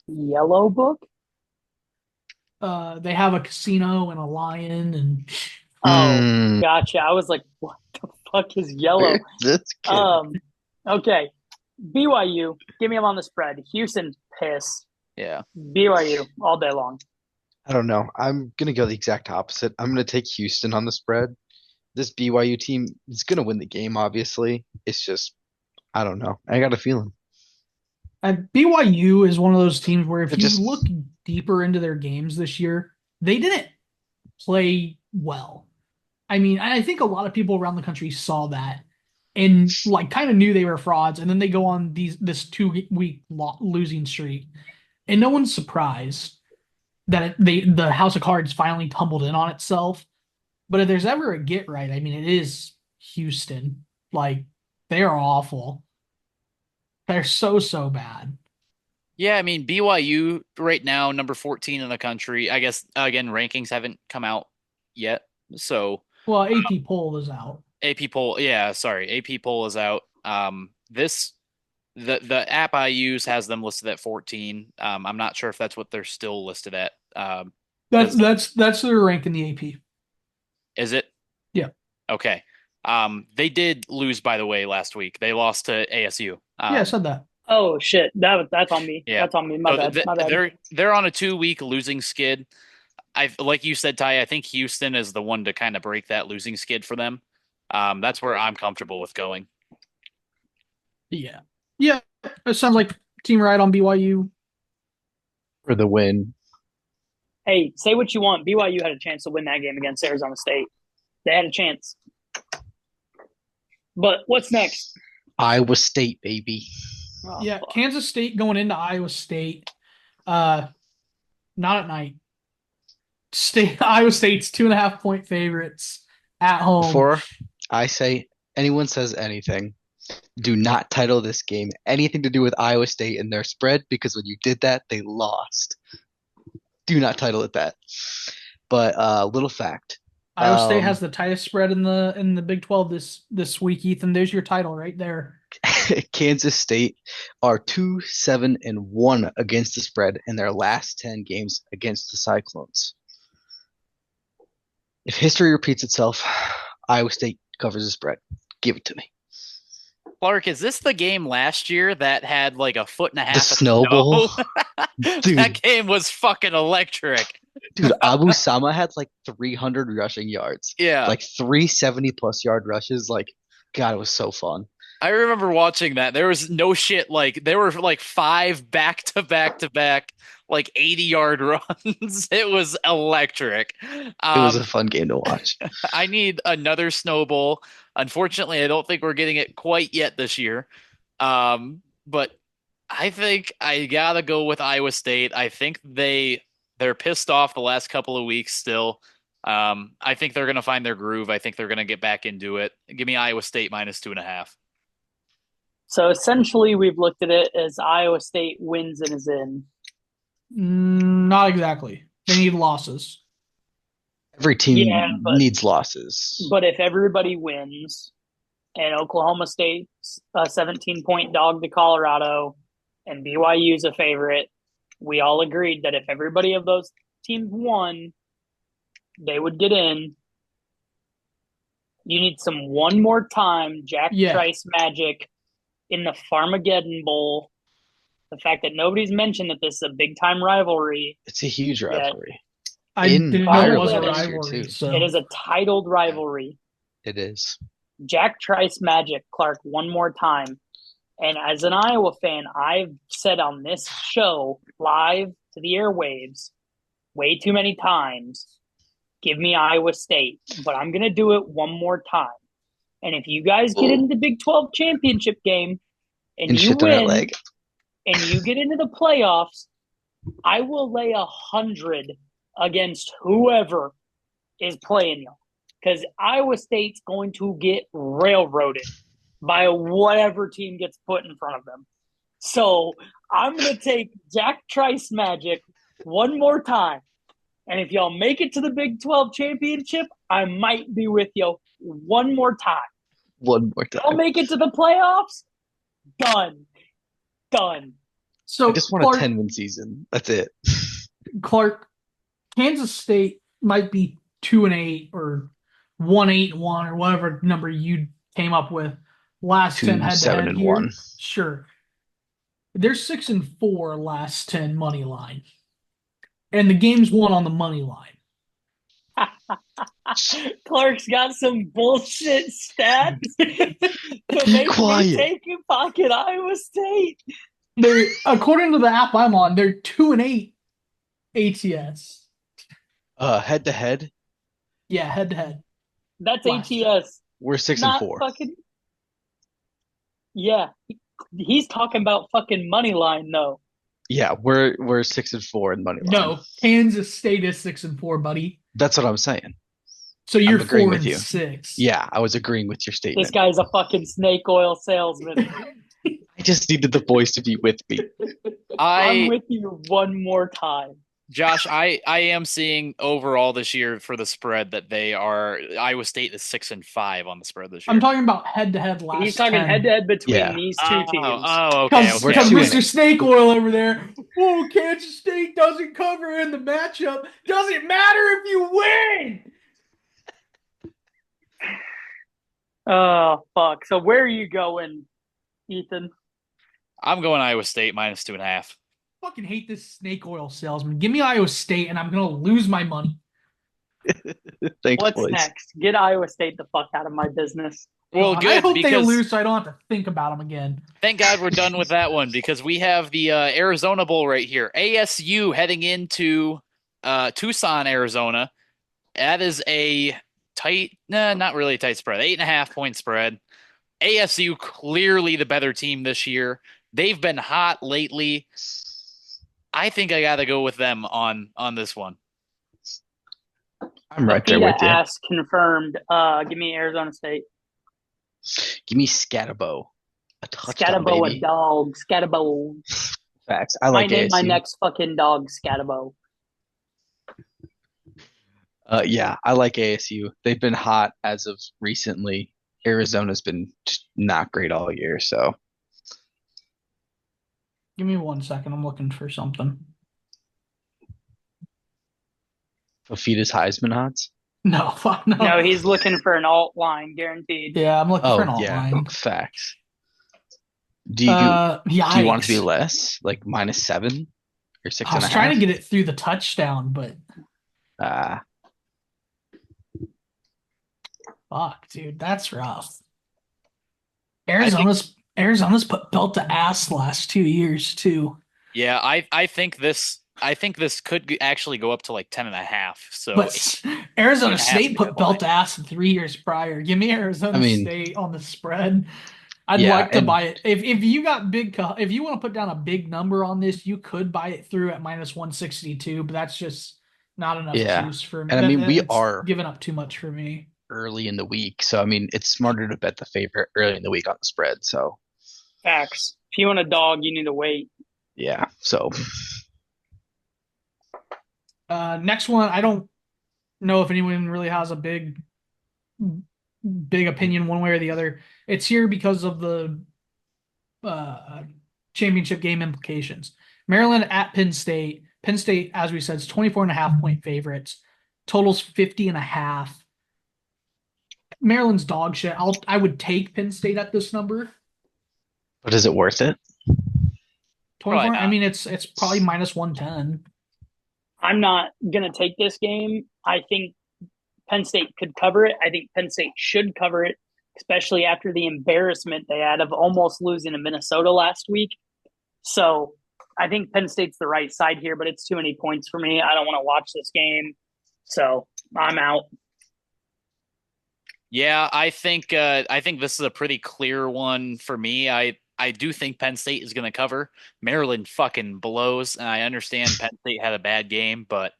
Yellow book? They have a casino and a lion and Oh, gotcha. I was like, what the fuck is yellow? That's good. Okay. BYU, give me them on the spread. Houston, piss. yeah. BYU, all day long. I don't know. I'm gonna go the exact opposite. I'm gonna take Houston on the spread. This BYU team is gonna win the game, obviously. It's just, I don't know. I got a feeling. BYU is one of those teams where if It you just- look deeper into their games this year, they didn't play well. I mean, I think a lot of people around the country saw that and like kind of knew they were frauds, and then they go on this 2-week losing streak, and no one's surprised that the House of Cards finally tumbled in on itself. But if there's ever a get right, I mean, it is Houston. Like, they are awful. They're so bad. Yeah, I mean BYU right now number 14 in the country. I guess again rankings haven't come out yet. So Well, AP poll is out. AP poll, yeah, sorry. AP poll is out. The app I use has them listed at 14. I'm not sure if that's what they're still listed at. That's their rank in the AP. Is it? Yeah. Okay. They did lose, by the way, last week. They lost to ASU. Yeah, I said that. Oh, shit. That's on me. Yeah. That's on me. My So bad. My bad. they're on a 2-week losing skid. Like you said, Ty, I think Houston is the one to kind of break that losing skid for them. That's where I'm comfortable with going. Yeah. Yeah, It sounds like team ride on BYU. For the win. Hey, say what you want. BYU had a chance to win that game against Arizona State. They had a chance. But what's next? Iowa State, baby. Oh, Yeah, fuck. Kansas State going into Iowa State. Not at night. Iowa State's 2.5-point favorites at home. Before I say anyone says anything, do not title this game anything to do with Iowa State and their spread, because when you did that, they lost. Do not title it that. But little fact. Iowa State has the tightest spread in the Big 12 this week, Ethan. There's your title right there. Kansas State are 2-7-1 against the spread in their last 10 games against the Cyclones. If history repeats itself, Iowa State covers the spread. Give it to me. Clark, is this the game last year that had like a foot and a half The of snowball? snow? Dude. That game was fucking electric. Dude, Abu Sama had like 300 rushing yards. Yeah. Like 370-plus yard rushes. Like, God, it was so fun. I remember watching that. There was no shit. Like, there were like 5 back-to-back-to-back, like 80-yard runs. It was electric. It was a fun game to watch. I need another snowball. Unfortunately, I don't think we're getting it quite yet this year. But I think I gotta go with Iowa State. I think they're pissed off the last couple of weeks still. I think they're gonna find their groove. I think they're gonna get back into it. Give me Iowa State minus 2.5. So essentially, we've looked at it as Iowa State wins and is in. Not exactly. They need losses. Every team Yeah, but- needs losses. But if everybody wins and Oklahoma State's a 17-point dog to Colorado and BYU's a favorite, we all agreed that if everybody of those teams won, they would get in. You need some one more time Jack Trice magic in the Farmageddon Bowl. The fact that nobody's mentioned that this is a big time rivalry. It's a huge rivalry. I In didn't know it Ireland was a this year, rivalry. too. So. It is a titled rivalry. It is. Jack Trice magic, Clark, one more time. And as an Iowa fan, I've said on this show, live to the airwaves, way too many times, give me Iowa State. But I'm going to do it one more time. And if you guys get into the Big 12 championship game and you shit on that win leg. and you get into the playoffs, I will lay 100 against whoever is playing you. Because Iowa State's going to get railroaded by whatever team gets put in front of them. So I'm going to take Jack Trice magic one more time. And if y'all make it to the Big 12 championship, I might be with you one more time. One more time. I'll make it to the playoffs. Done. So I just want Clark, a 10-win season. That's it. Clark, Kansas State might be 2-8 or 1-8-1 or whatever number you came up with last 10 head-to-head here. 2-7-1. Sure. They're 6-4 last 10 money line. And the game's won on the money line. Clark's got some bullshit stats to make quiet. me take a pocket Iowa State. They're, according to the app I'm on, they're 2-8 ATS. Head to head, Yeah, head to head. That's Last ATS. we're 6-4. Not fucking. Yeah, he's talking about fucking money line though. Yeah, we're 6-4 in money line. No, Kansas State is 6-4, buddy. That's what I'm saying. So you're agreeing with you. 4-6. Yeah, I was agreeing with your statement. This guy's a fucking snake oil salesman. I just needed the boys to be with me. I'm with you one more time. Josh, I am seeing overall this year for the spread that Iowa State is 6-5 on the spread this year. I'm talking about head to head last. He's talking 10. head to head between Yeah. these two teams. Oh, okay. Because We're okay. two in Mr. Snake Oil over there, oh, Kansas State doesn't cover in the matchup. Doesn't matter if you win. Oh fuck! So where are you going, Ethan? I'm going Iowa State minus 2.5. Fucking hate this snake oil salesman. Give me Iowa State, and I'm gonna lose my money. Thanks, What's boys. next? Get Iowa State the fuck out of my business. Well, I good hope they because lose so I don't have to think about them again. thank God we're done with that one because we have the Arizona Bowl right here. ASU heading into Tucson, Arizona. That is a tight, nah, not really a tight spread, 8.5 point spread. ASU clearly the better team this year. They've been hot lately. I think I got to go with them on this one. I'm right there Fafita with you. ass confirmed. Give me Arizona State. Give me Scatabo. A touchdown, Scatabo a baby. dog. Scatabo. Facts. I like Might name my ASU. next fucking dog Scatabo. Yeah, I like ASU. They've been hot as of recently. Arizona's been just not great all year, so Give me 1 second. I'm looking for something. Fafita's Heisman odds. No, fuck no. No, he's looking for an alt line, guaranteed. Yeah, I'm looking for an Oh alt yeah, line. facts. Do you want it to be Yikes. less, like -7 or six I and was a trying half? to get it through the touchdown, but Uh, fuck, dude, that's rough. think- Arizona's put belt to ass the last 2 years too. Yeah, I think this could actually go up to like 10.5. So But Arizona 8.5 State is put good belt line. to ass 3 years prior. Give me Arizona I mean- State on the spread. I'd Yeah, like to and- buy it. If you got if you want to put down a big number on this, you could buy it through at -162, but that's just not enough Yeah. juice for me. And I mean, we It's are- giving up too much for me. early in the week, so I mean, it's smarter to bet the favorite early in the week on the spread. So Facts. If you want a dog, you need to wait. yeah, so Next one, I don't know if anyone really has a big opinion one way or the other. It's here because of the championship game implications. Maryland at Penn State. Penn State, as we said, is 24.5 point favorites. Totals 50.5. Maryland's dog shit. I would take Penn State at this number. but is it worth it? 24. Probably I not. mean, it's probably -110. I'm not going to take this game. I think Penn State could cover it. I think Penn State should cover it, especially after the embarrassment they had of almost losing to Minnesota last week. So I think Penn State's the right side here, but it's too many points for me. I don't want to watch this game. So I'm out. Yeah, I think this is a pretty clear one for me. I do think Penn State is going to cover. Maryland fucking blows, and I understand Penn State had a bad game, but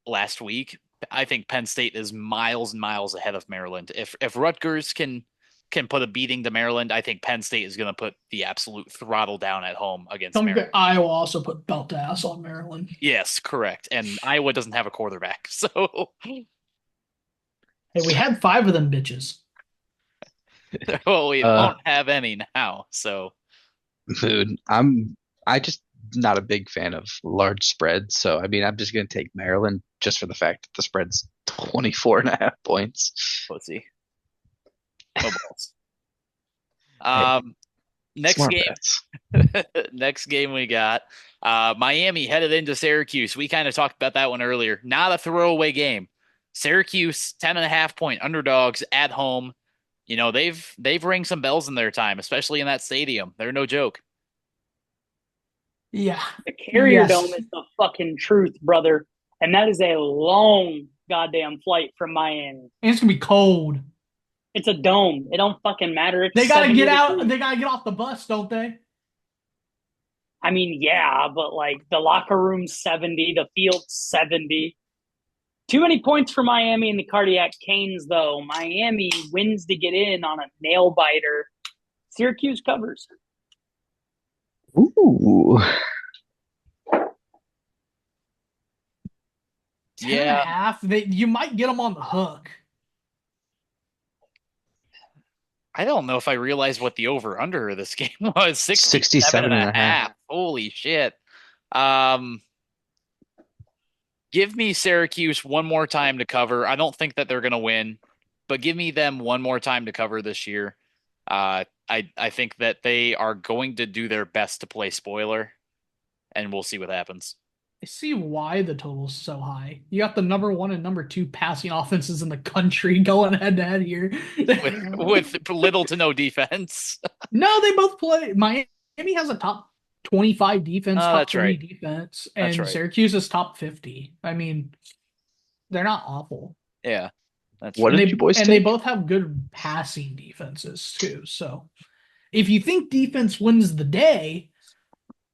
last week I think Penn State is miles and miles ahead of Maryland. If Rutgers can put a beating to Maryland, I think Penn State is going to put the absolute throttle down at home against Maryland. Iowa also put belt to ass on Maryland. Yes, correct. And Iowa doesn't have a quarterback, so Hey, we had 5 of them bitches. well, we don't have any now. So Dude, I just not a big fan of large spreads, so I mean, I'm just gonna take Maryland just for the fact that the spread's 24.5 points. pussy. No balls. Next Smart game. bets. Next game we got Miami headed into Syracuse. We kind of talked about that one earlier. Not a throwaway game. Syracuse 10.5 point underdogs at home. You know, they've rang some bells in their time, especially in that stadium. They're no joke. Yeah. The Carrier Yes. Dome is the fucking truth, brother. And that is a long goddamn flight from Miami. And it's gonna be cold. It's a dome. It don't fucking matter. It's They gotta 70 get out. degrees. They gotta get off the bus, don't they? I mean, yeah, but like the locker room's 70, the field's 70. Too many points for Miami in the cardiac canes, though. Miami wins to get in on a nail biter. Syracuse covers. Ooh, 10.5. You might get them on the hook. I don't know if I realized what the over under of this game was. 67.5. Holy shit. Give me Syracuse one more time to cover. I don't think that they're going to win, but give me them one more time to cover this year. I think that they are going to do their best to play spoiler, and we'll see what happens. I see why the total's so high. You got the number 1 and number 2 passing offenses in the country going head to head here. with little to no defense. No, they both play. Miami has a top 25 defense, Oh, top that's 30 right. defense, That's and right. Syracuse is top 50. I mean, they're not awful. Yeah, that's What true. did you boys and they take? both have good passing defenses too. So if you think defense wins the day,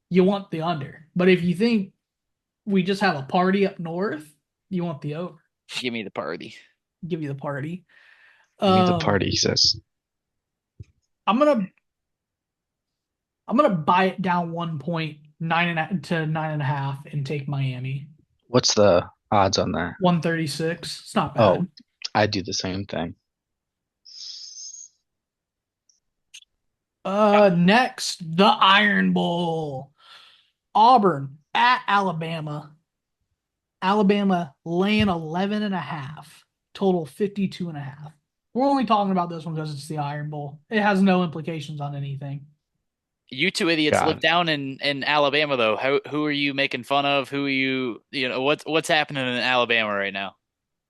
you want the under. But if you think we just have a party up north, you want the over. Give me the party. Give you the party. Give me the party, he says. I'm gonna buy it down 1 point, 9.5 to 9.5, and take Miami. What's the odds on that? 136. It's not bad. Oh, I do the same thing. Next, the Iron Bowl. Auburn at Alabama. Alabama laying 11.5. Total 52.5. We're only talking about this one because it's the Iron Bowl. It has no implications on anything. You two idiots God. live down in Alabama, though. Who are you making fun of? Who are you? What's happening in Alabama right now?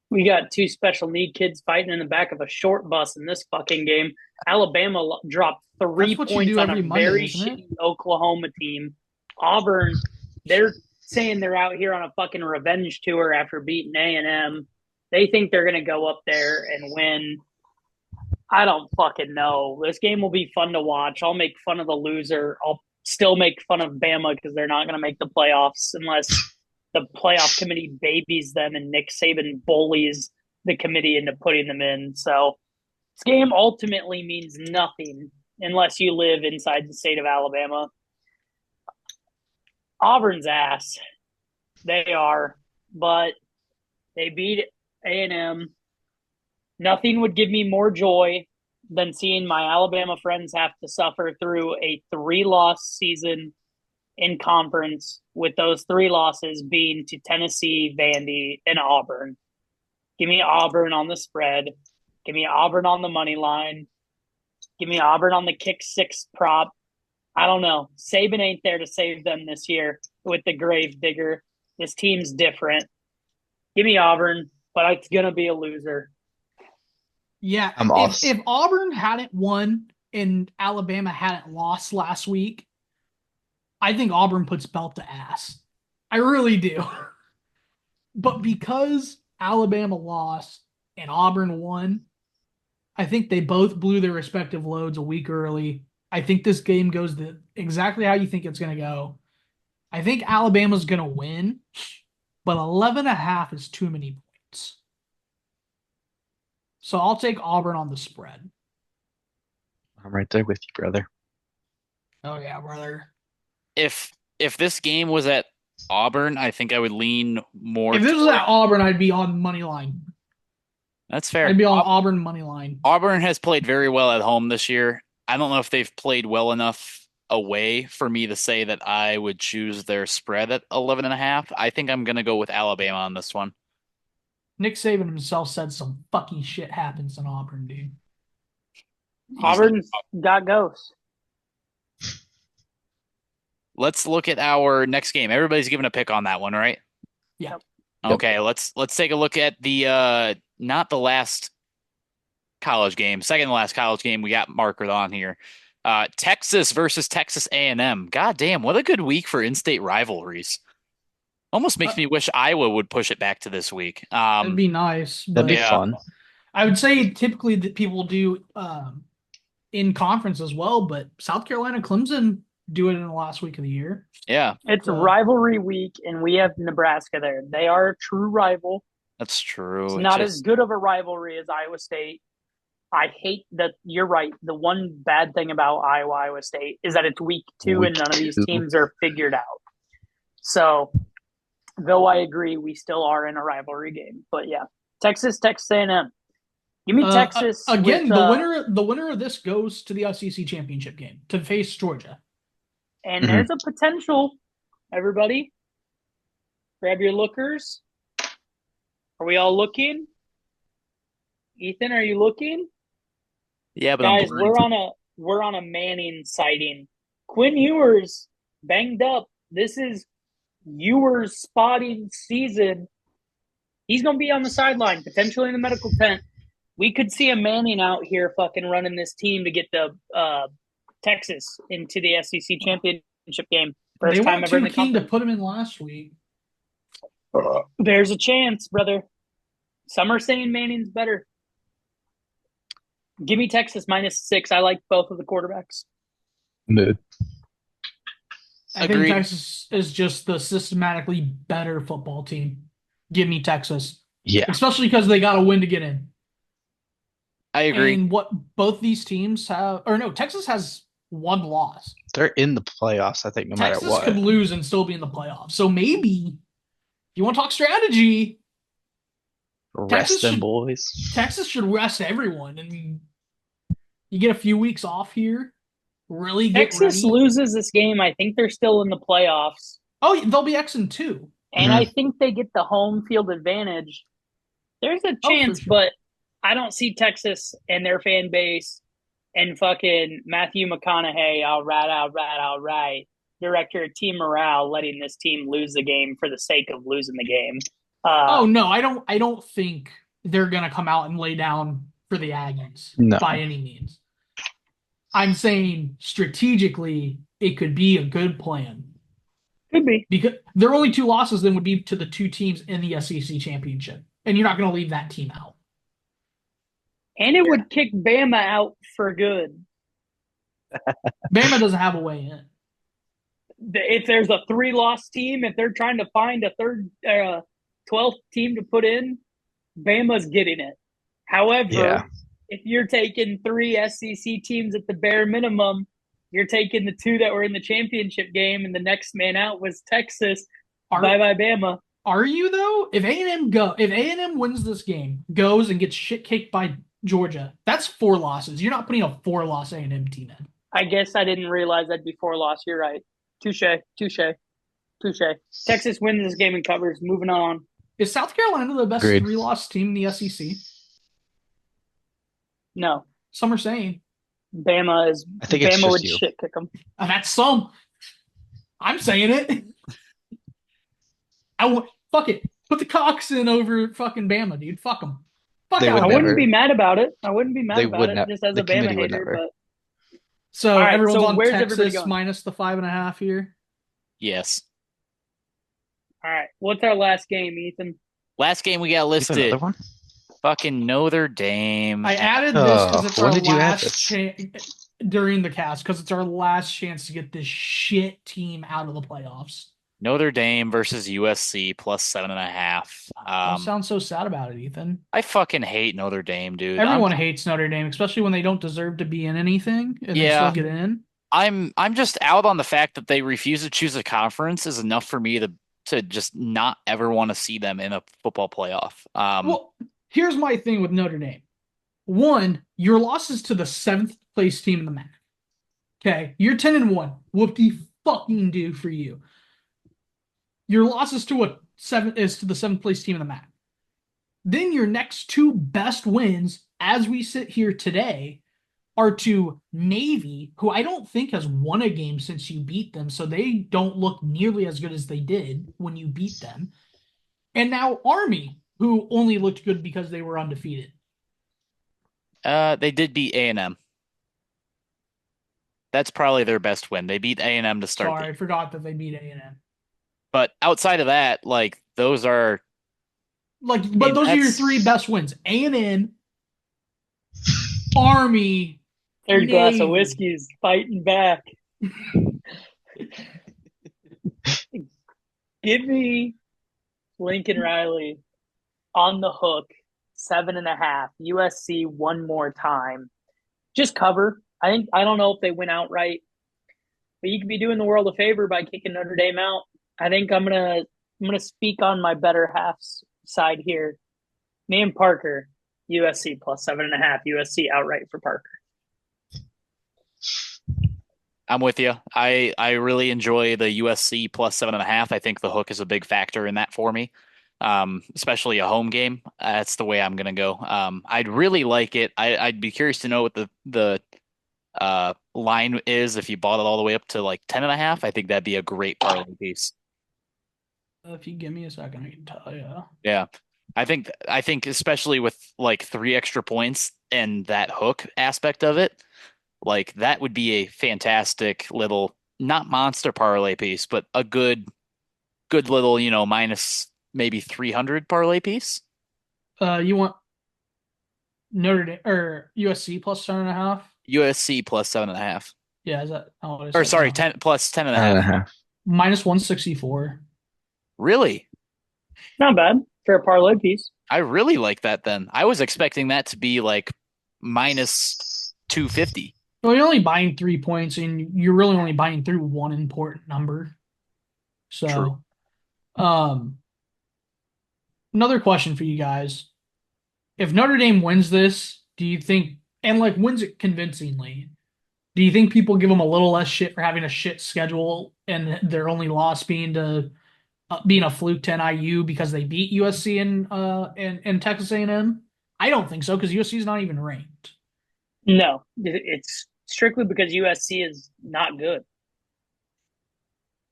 We got 2 special need kids fighting in the back of a short bus in this fucking game. Alabama dropped 3 That's what you points do on every a Monday, very isn't it? shitty Oklahoma team. Auburn, they're saying they're out here on a fucking revenge tour after beating A&M. They think they're going to go up there and win. I don't fucking know. This game will be fun to watch. I'll make fun of the loser. I'll still make fun of Bama because they're not going to make the playoffs unless the playoff committee babies them and Nick Saban bullies the committee into putting them in. So this game ultimately means nothing unless you live inside the state of Alabama. Auburn's ass. They are, but they beat A&M. Nothing would give me more joy than seeing my Alabama friends have to suffer through a 3-loss season in conference, with those 3 losses being to Tennessee, Vandy, and Auburn. Give me Auburn on the spread. Give me Auburn on the money line. Give me Auburn on the kick 6 prop. I don't know. Saban ain't there to save them this year with the grave digger. This team's different. Give me Auburn, but it's going to be a loser. Yeah, I'm off. if Auburn hadn't won and Alabama hadn't lost last week, I think Auburn puts belt to ass. I really do. But because Alabama lost and Auburn won, I think they both blew their respective loads a week early. I think this game goes exactly how you think it's going to go. I think Alabama's going to win, but 11.5 is too many points. So I'll take Auburn on the spread. I'm right there with you, brother. Oh yeah, brother. If this game was at Auburn, I think I would lean more. If this was at Auburn, I'd be on money line. That's fair. I'd be on Auburn money line. Auburn has played very well at home this year. I don't know if they've played well enough away for me to say that I would choose their spread at 11.5. I think I'm going to go with Alabama on this one. Nick Saban himself said some fucking shit happens in Auburn, dude. Auburn's got ghosts. Let's look at our next game. Everybody's giving a pick on that one, right? Yeah. Okay, let's take a look at the not the last college game, second to last college game we got marked on here. Texas versus Texas A&M. God damn, what a good week for in-state rivalries. Almost makes me wish Iowa would push it back to this week. That'd be nice. That'd be yeah. fun. I would say typically that people do in conference as well, but South Carolina, Clemson do it in the last week of the year. Yeah, It's rivalry week, and we have Nebraska there. They are a true rival. that's true. It's It not just- as good of a rivalry as Iowa State. I hate that. You're right. The one bad thing about Iowa State is that it's week 2 and Week none of these 2. teams are figured out. So, though I agree, we still are in a rivalry game. But yeah, Texas A&M. Give me Texas again. with, The winner of this goes to the SEC championship game to face Georgia. and there's a potential. Everybody, grab your lookers. Are we all looking? Ethan, are you looking? Yeah, but Guys, I'm blind. we're on a Manning sighting. Quinn Ewers banged up. This is Ewers spotting season, he's going to be on the sideline, potentially in the medical tent. We could see a Manning out here fucking running this team to get the Texas into the SEC championship game. First They time weren't ever in too the keen to conference. put him in last week. There's a chance, brother. Some are saying Manning's better. Give me Texas -6. I like both of the quarterbacks. Mood. I think Agreed. Texas is just the systematically better football team. Give me Texas. Yeah. Especially because they got to win to get in. I agree. And what both these teams have, or no, Texas has one loss. They're in the playoffs, I think, no matter Texas what. could lose and still be in the playoffs. So maybe, if you want to talk strategy, Rest Texas them should- boys. Texas should rest everyone. And you get a few weeks off here. Really get Texas ready. loses this game. I think they're still in the playoffs. Oh, they'll be X2. And Mhm. I think they get the home field advantage. There's a Oh, for chance, sure. but I don't see Texas and their fan base and fucking Matthew McConaughey, all right, director of team morale, letting this team lose the game for the sake of losing the game. Oh no, I don't think they're gonna come out and lay down for the Aggies No. by any means. I'm saying strategically it could be a good plan. Could be. Because their only two losses then would be to the two teams in the SEC championship. And you're not gonna leave that team out. And it would kick Bama out for good. Bama doesn't have a way in. If there's a 3-loss team, if they're trying to find a 12th team to put in, Bama's getting it. However, Yeah. if you're taking 3 SEC teams at the bare minimum, you're taking the 2 that were in the championship game, and the next man out was Texas. Bye-bye, Bama. Are you though? If A&M wins this game, goes and gets shit kicked by Georgia, that's 4 losses. You're not putting a 4-loss A&M team in. I guess I didn't realize that'd be 4 loss. You're right. Touche. Texas wins this game and covers. Moving on. Is South Carolina the best Agreed. 3-loss team in the SEC? No, Some are saying. Bama is. I think it's Bama just would you. shit kick them. And that's some. I'm saying it. Fuck it. Put the Cox in over fucking Bama, dude. Fuck them. Fuck They out would I of here. never- wouldn't be mad about it. I wouldn't be mad They about would it not- just as the a Bama committee would hater. never. But So All right, everyone's so on where's everybody Texas going? minus the 5.5 here. Yes. all right, what's our last game, Ethan? Last game we got Is there listed. another one? Fucking Notre Dame. I added this because it's when our did you add last this? chance during the cast because it's our last chance to get this shit team out of the playoffs. Notre Dame versus USC plus 7.5. Don't sound so sad about it, Ethan. I fucking hate Notre Dame, dude. Everyone hates Notre Dame, especially when they don't deserve to be in anything and they Yeah. still get in. I'm just out on the fact that they refuse to choose a conference is enough for me to just not ever want to see them in a football playoff. Well, here's my thing with Notre Dame. One, your losses to the 7th place team in the MAC. Okay, you're 10-1. Whoop-de fucking do for you. Your losses to the 7th place team in the MAC. Then your next 2 best wins, as we sit here today, are to Navy, who I don't think has won a game since you beat them, so they don't look nearly as good as they did when you beat them. And now Army, who only looked good because they were undefeated. They did beat A&M. That's probably their best win. They beat A&M to start. Sorry, I forgot that they beat A&M. But outside of that, like those are But mean, those are your that's- 3 best wins. A&M, Army. Third glass of Navy. whiskey's fighting back. Give me Lincoln Riley on the hook, 7.5. USC one more time. Just cover. I don't know if they win outright, but you could be doing the world a favor by kicking Notre Dame out. I think I'm gonna speak on my better half's side here. Me and Parker, USC plus 7.5. USC outright for Parker. I'm with you. I really enjoy the USC plus 7.5. I think the hook is a big factor in that for me, especially a home game. That's the way I'm gonna go. I'd really like it. I'd be curious to know what the line is if you bought it all the way up to like 10.5. I think that'd be a great parlay piece. If you give me a second, I can tell you. Yeah. I think especially with like 3 extra points and that hook aspect of it, like that would be a fantastic little not monster parlay piece, but a good little, minus maybe 300 parlay piece. You want Notre Dame or USC plus 7.5? USC plus 7.5. Yeah, is that what I Or said? sorry, No. 10 plus 10 and a I don't half. know. Minus 164. Really? Not bad for a parlay piece. I really like that then. I was expecting that to be like minus 250. Well, you're only buying 3 points, and you're really only buying through one important number. So, True. Another question for you guys. If Notre Dame wins this, do you think, and like wins it convincingly, do you think people give them a little less shit for having a shit schedule and their only loss being to being a fluke to NIU because they beat USC and Texas A&M? I don't think so because USC is not even ranked. No, it's strictly because USC is not good.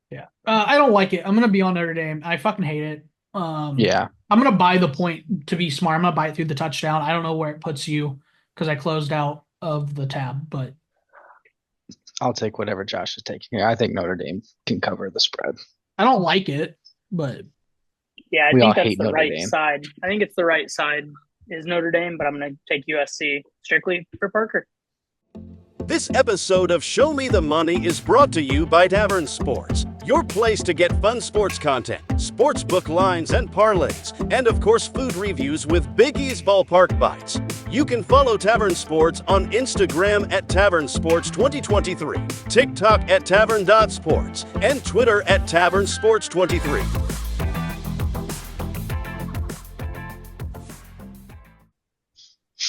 Yeah, I don't like it. I'm gonna be on Notre Dame. I fucking hate it. Yeah. I'm gonna buy the point to be smart. I'm gonna buy it through the touchdown. I don't know where it puts you because I closed out of the tab, but I'll take whatever Josh is taking here. I think Notre Dame can cover the spread. I don't like it. But Yeah, I We all think that's hate the Notre right Dame. side. I think it's the right side is Notre Dame, but I'm going to take USC strictly for Parker. This episode of Show Me the Money is brought to you by Tavern Sports, your place to get fun sports content, sportsbook lines and parlays, and of course food reviews with Big E's Ballpark Bites. You can follow Tavern Sports on Instagram at Tavern Sports 2023, TikTok at Tavern.sports, and Twitter at Tavern Sports 23.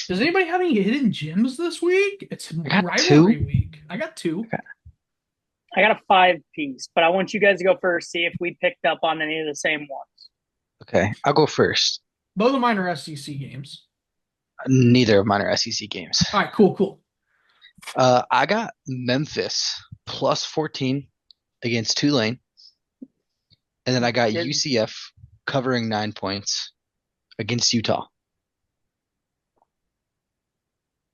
does anybody have any hidden gems this week? It's got rivalry two. week. I got two. I got a 5-piece, but I want you guys to go first, see if we picked up on any of the same ones. Okay, I'll go first. Both of mine are SEC games. Neither of mine are SEC games. All right, cool. I got Memphis plus 14 against Tulane. And then I got Good. UCF covering 9 points against Utah.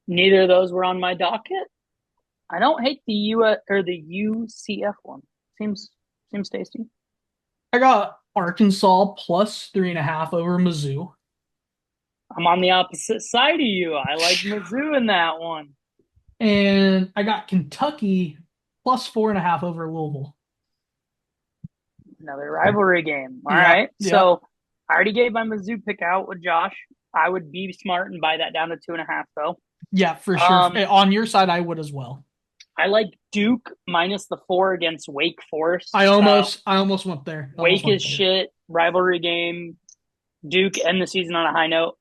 Neither of those were on my docket. I don't hate the UCF one. Seems tasty. I got Arkansas plus 3.5 over Mizzou. I'm on the opposite side of you. I like Mizzou in that one. And I got Kentucky plus 4.5 over Louisville. Another rivalry game. All Yeah, right. yeah. So I already gave my Mizzou pick out with Josh. I would be smart and buy that down to 2.5 though. Yeah, for sure. On your side, I would as well. I like Duke minus the 4 against Wake Forest. I almost went there. Wake is shit. Rivalry game. Duke end the season on a high note.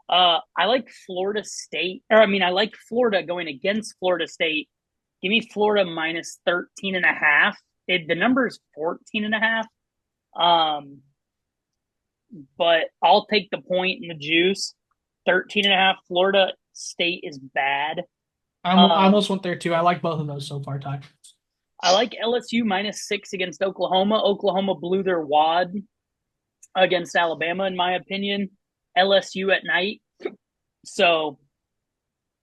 I like Florida State. I like Florida going against Florida State. Give me Florida minus 13.5. The number is 14.5. But I'll take the point and the juice. 13.5. Florida State is bad. I almost went there too. I like both of those so far, Ty. I like LSU minus 6 against Oklahoma. Oklahoma blew their wad against Alabama, in my opinion. LSU at night. So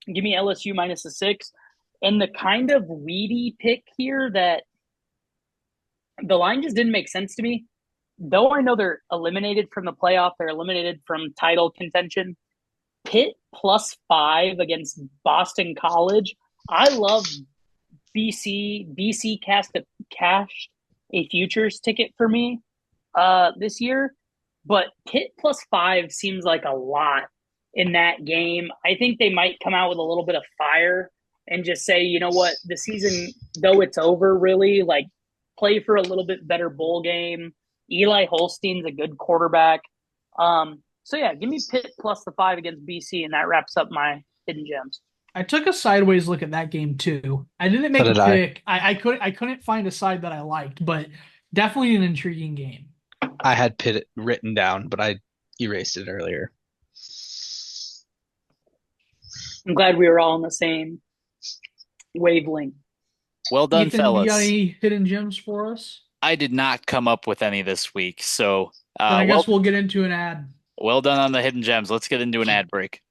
give me LSU minus a 6. And the kind of weedy pick here that the line just didn't make sense to me. Though I know they're eliminated from the playoff, they're eliminated from title contention. Pitt plus 5 against Boston College. I love BC. BC cashed a futures ticket for me this year. But Pitt plus 5 seems like a lot in that game. I think they might come out with a little bit of fire and just say, you know what, the season, though it's over, really, like play for a little bit better bowl game. Eli Holstein's a good quarterback. So yeah, give me Pitt plus the 5 against BC, and that wraps up my hidden gems. I took a sideways look at that game too. I didn't make a pick. I couldn't find a side that I liked, but definitely an intriguing game. I had Pitt written down, but I erased it earlier. I'm glad we were all on the same wavelength. Well done, Ethan, fellas. you got any hidden gems for us? I did not come up with any this week. So, Then I guess we'll get into an ad. well done on the hidden gems. Let's get into an ad break.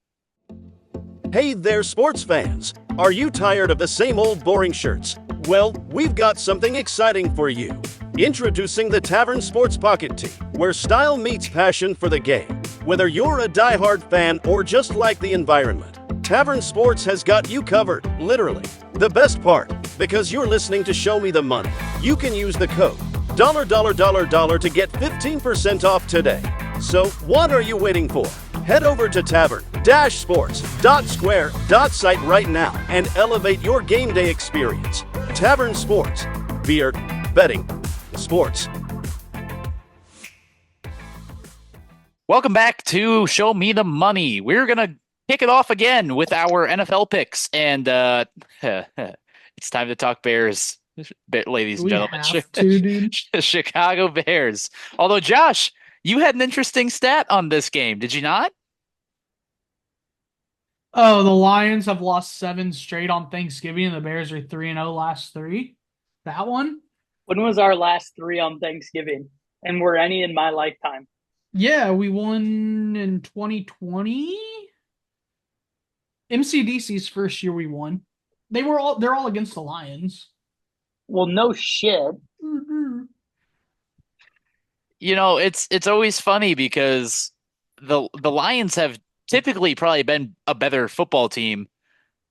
Hey there, sports fans. Are you tired of the same old boring shirts? Well, we've got something exciting for you. Introducing the Tavern Sports Pocket Tee, where style meets passion for the game. Whether you're a diehard fan or just like the environment, Tavern Sports has got you covered, literally. The best part, because you're listening to Show Me the Money, you can use the code $$ to get 15% off today. So what are you waiting for? Head over to tavern-sports.square.site right now and elevate your game day experience. Tavern Sports. Beer, betting, sports. Welcome back to Show Me the Money. We're going to kick it off again with our NFL picks. And it's time to talk Bears, ladies and gentlemen. Dude. Chicago Bears. Although, Josh, you had an interesting stat on this game, did you not? Oh, the Lions have lost 7 straight on Thanksgiving, and the Bears are 3-0 last 3. That one? When was our last 3 on Thanksgiving? And were any in my lifetime? Yeah, we won in 2020. MCDC's first year we won. They're all against the Lions. Well, no shit. You know, it's always funny because the Lions have typically probably been a better football team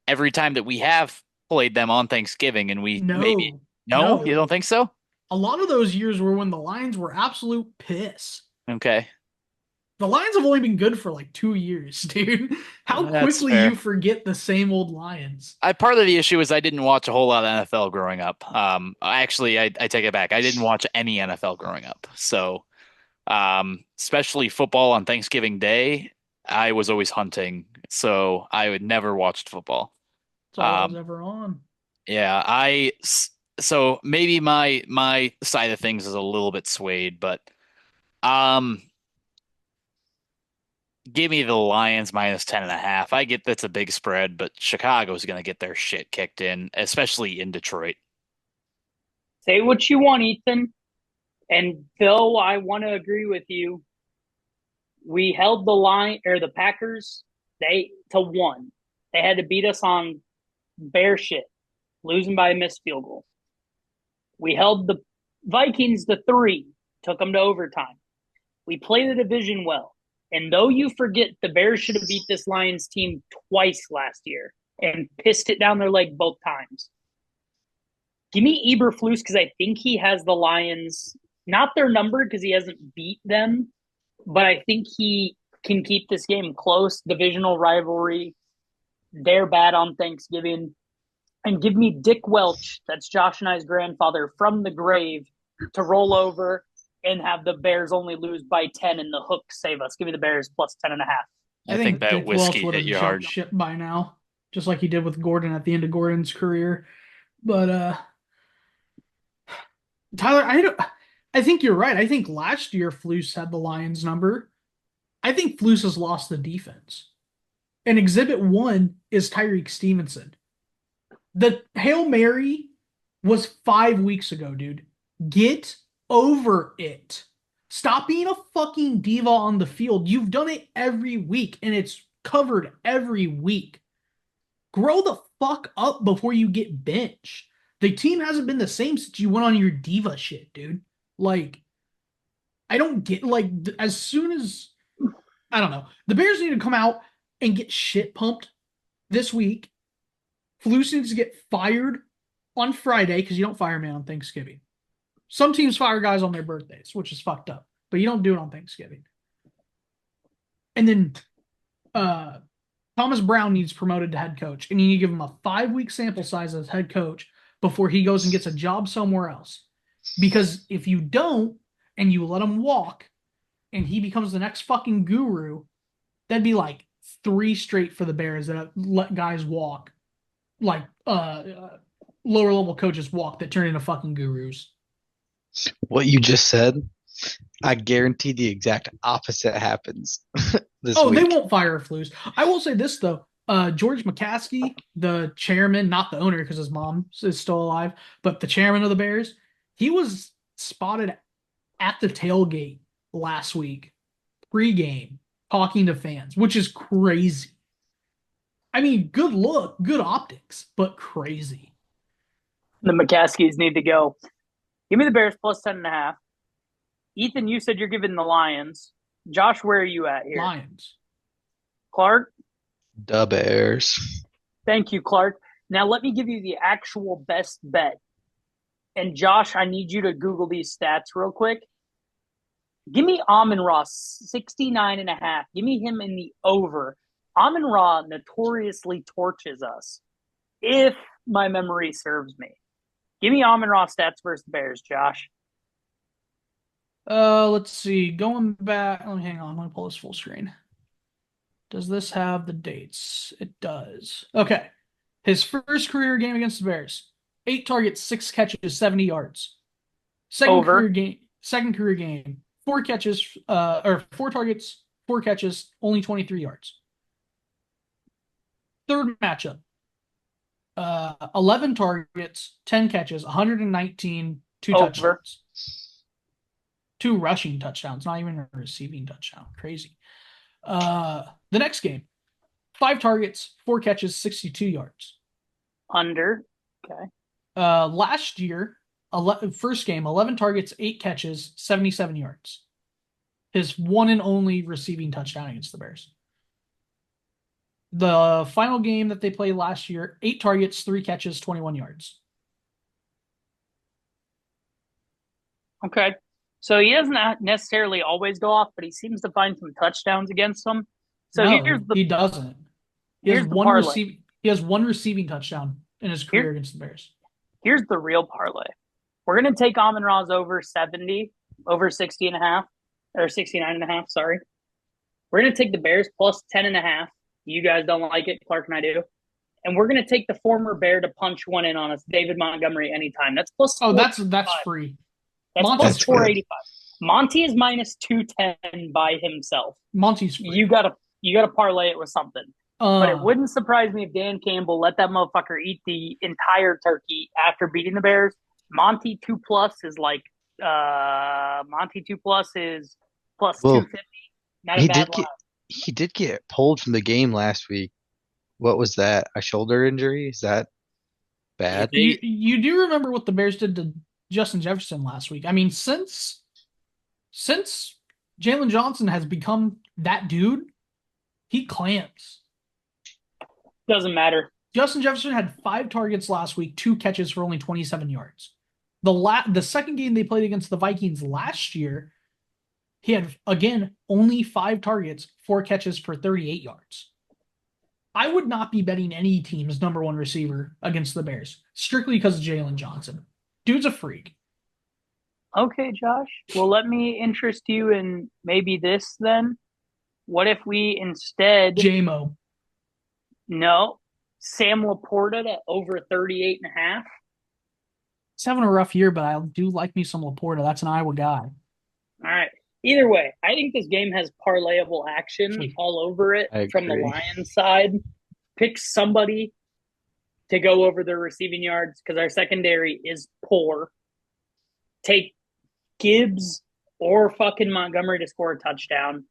every time that we have played them on Thanksgiving, and we No, you don't think so? A lot of those years were when the Lions were absolute piss. Okay. The Lions have only been good for like 2 years, dude. How That's quickly fair. you forget the same old Lions. Part of the issue is I didn't watch a whole lot of NFL growing up. Actually, I take it back. I didn't watch any NFL growing up. So, especially football on Thanksgiving Day, I was always hunting. So I would never watched football. That's all I was ever on. Yeah, so maybe my side of things is a little bit swayed, but give me the Lions minus 10.5. I get that's a big spread, but Chicago's going to get their shit kicked in, especially in Detroit. Say what you want, Ethan. And Phil, I want to agree with you. We held the Packers to 1. They had to beat us on bear shit, losing by a missed field goal. We held the Vikings to 3, took them to overtime. We played the division well. And though you forget, the Bears should have beat this Lions team twice last year and pissed it down their leg both times. Give me Eberflus because I think he has the Lions, not their number because he hasn't beat them, but I think he can keep this game close. Divisional rivalry. They're bad on Thanksgiving. And give me Dick Welch, that's Josh and I's grandfather, from the grave to roll over and have the Bears only lose by 10 and the hook save us. Give me the Bears plus 10.5. I think that Dick whiskey Welch would hit have you jumped hard. ship by now, just like he did with Gordon at the end of Gordon's career. But Tyler, I think you're right. I think last year Flus had the Lions number. I think Flus has lost the defense. And Exhibit 1 is Tyreek Stevenson. The Hail Mary was 5 weeks ago, dude. Get over it. Stop being a fucking diva on the field. You've done it every week, and it's covered every week. Grow the fuck up before you get benched. The team hasn't been the same since you went on your diva shit, dude. Like, I don't get, like, as soon as, I don't know. The Bears need to come out and get shit pumped this week. Flus needs to get fired on Friday because you don't fire a man on Thanksgiving. Some teams fire guys on their birthdays, which is fucked up, but you don't do it on Thanksgiving. And then Thomas Brown needs promoted to head coach, and you need to give him a 5-week sample size as head coach before he goes and gets a job somewhere else. Because if you don't, and you let him walk, and he becomes the next fucking guru, that'd be like 3 straight for the Bears that have let guys walk, like lower level coaches walk that turn into fucking gurus. What you just said, I guarantee the exact opposite happens this week. They won't fire Flus. I will say this though. George McCaskey, the chairman, not the owner because his mom is still alive, but the chairman of the Bears, he was spotted at the tailgate last week, pre-game, talking to fans, which is crazy. I mean, good look, good optics, but crazy. The McCaskies need to go. Give me the Bears plus 10.5. Ethan, you said you're giving the Lions. Josh, where are you at here? Lions. Clark? The Bears. Thank you, Clark. Now let me give you the actual best bet. And Josh, I need you to Google these stats real quick. Give me Amon-Ra 69.5. Give me him in the over. Amon-Ra notoriously torches us, if my memory serves me. Give me Amon-Ra stats versus the Bears, Josh. Let's see. Going back. Oh, hang on. Let me pull this full screen. Does this have the dates? It does. Okay. His first career game against the Bears. 8 targets, 6 catches, 70 yards. Second career game. 4 catches, or 4 targets, 4 catches, only 23 yards. Third matchup. 11 targets, 10 catches, 119, 2 touchdowns. 2 rushing touchdowns, not even a receiving touchdown. Crazy. The next game, 5 targets, 4 catches, 62 yards. Under. Okay. Last year, first game, 11 targets, 8 catches, 77 yards. His one and only receiving touchdown against the Bears. The final game that they played last year, 8 targets, 3 catches, 21 yards. Okay. So he doesn't necessarily always go off, but he seems to find some touchdowns against them. So he doesn't. He has one receiving touchdown in his career against the Bears. Here's the real parlay. We're going to take Amon-Ra's over 70, over 60.5, or 69.5, sorry. We're going to take the Bears plus 10.5. You guys don't like it, Clark and I do. And we're going to take the former Bear to punch one in on us, David Montgomery, anytime. That's plus. Oh, that's free. That's plus 485. Monty is minus 210 by himself. Monty's free. You gotta parlay it with something. But it wouldn't surprise me if Dan Campbell let that motherfucker eat the entire turkey after beating the Bears. Monty 2+ is like Monty 2+ is plus 250. Not a bad line. He did get pulled from the game last week. What was that? A shoulder injury? Is that bad? You do remember what the Bears did to Justin Jefferson last week? I mean, since Jalen Johnson has become that dude, he clamps. Doesn't matter. Justin Jefferson had 5 targets last week, 2 catches for only 27 yards. The second game they played against the Vikings last year, he had, again, only 5 targets, 4 catches for 38 yards. I would not be betting any team's number 1 receiver against the Bears, strictly because of Jalen Johnson. Dude's a freak. Okay, Josh. Well, let me interest you in maybe this then. What if we instead... J-Mo. No. Sam Laporta to over 38.5. He's having a rough year, but I do like me some Laporta. That's an Iowa guy. All right. Either way, I think this game has parlayable action all over it from the Lions side. Pick somebody to go over their receiving yards because our secondary is poor. Take Gibbs or fucking Montgomery to score a touchdown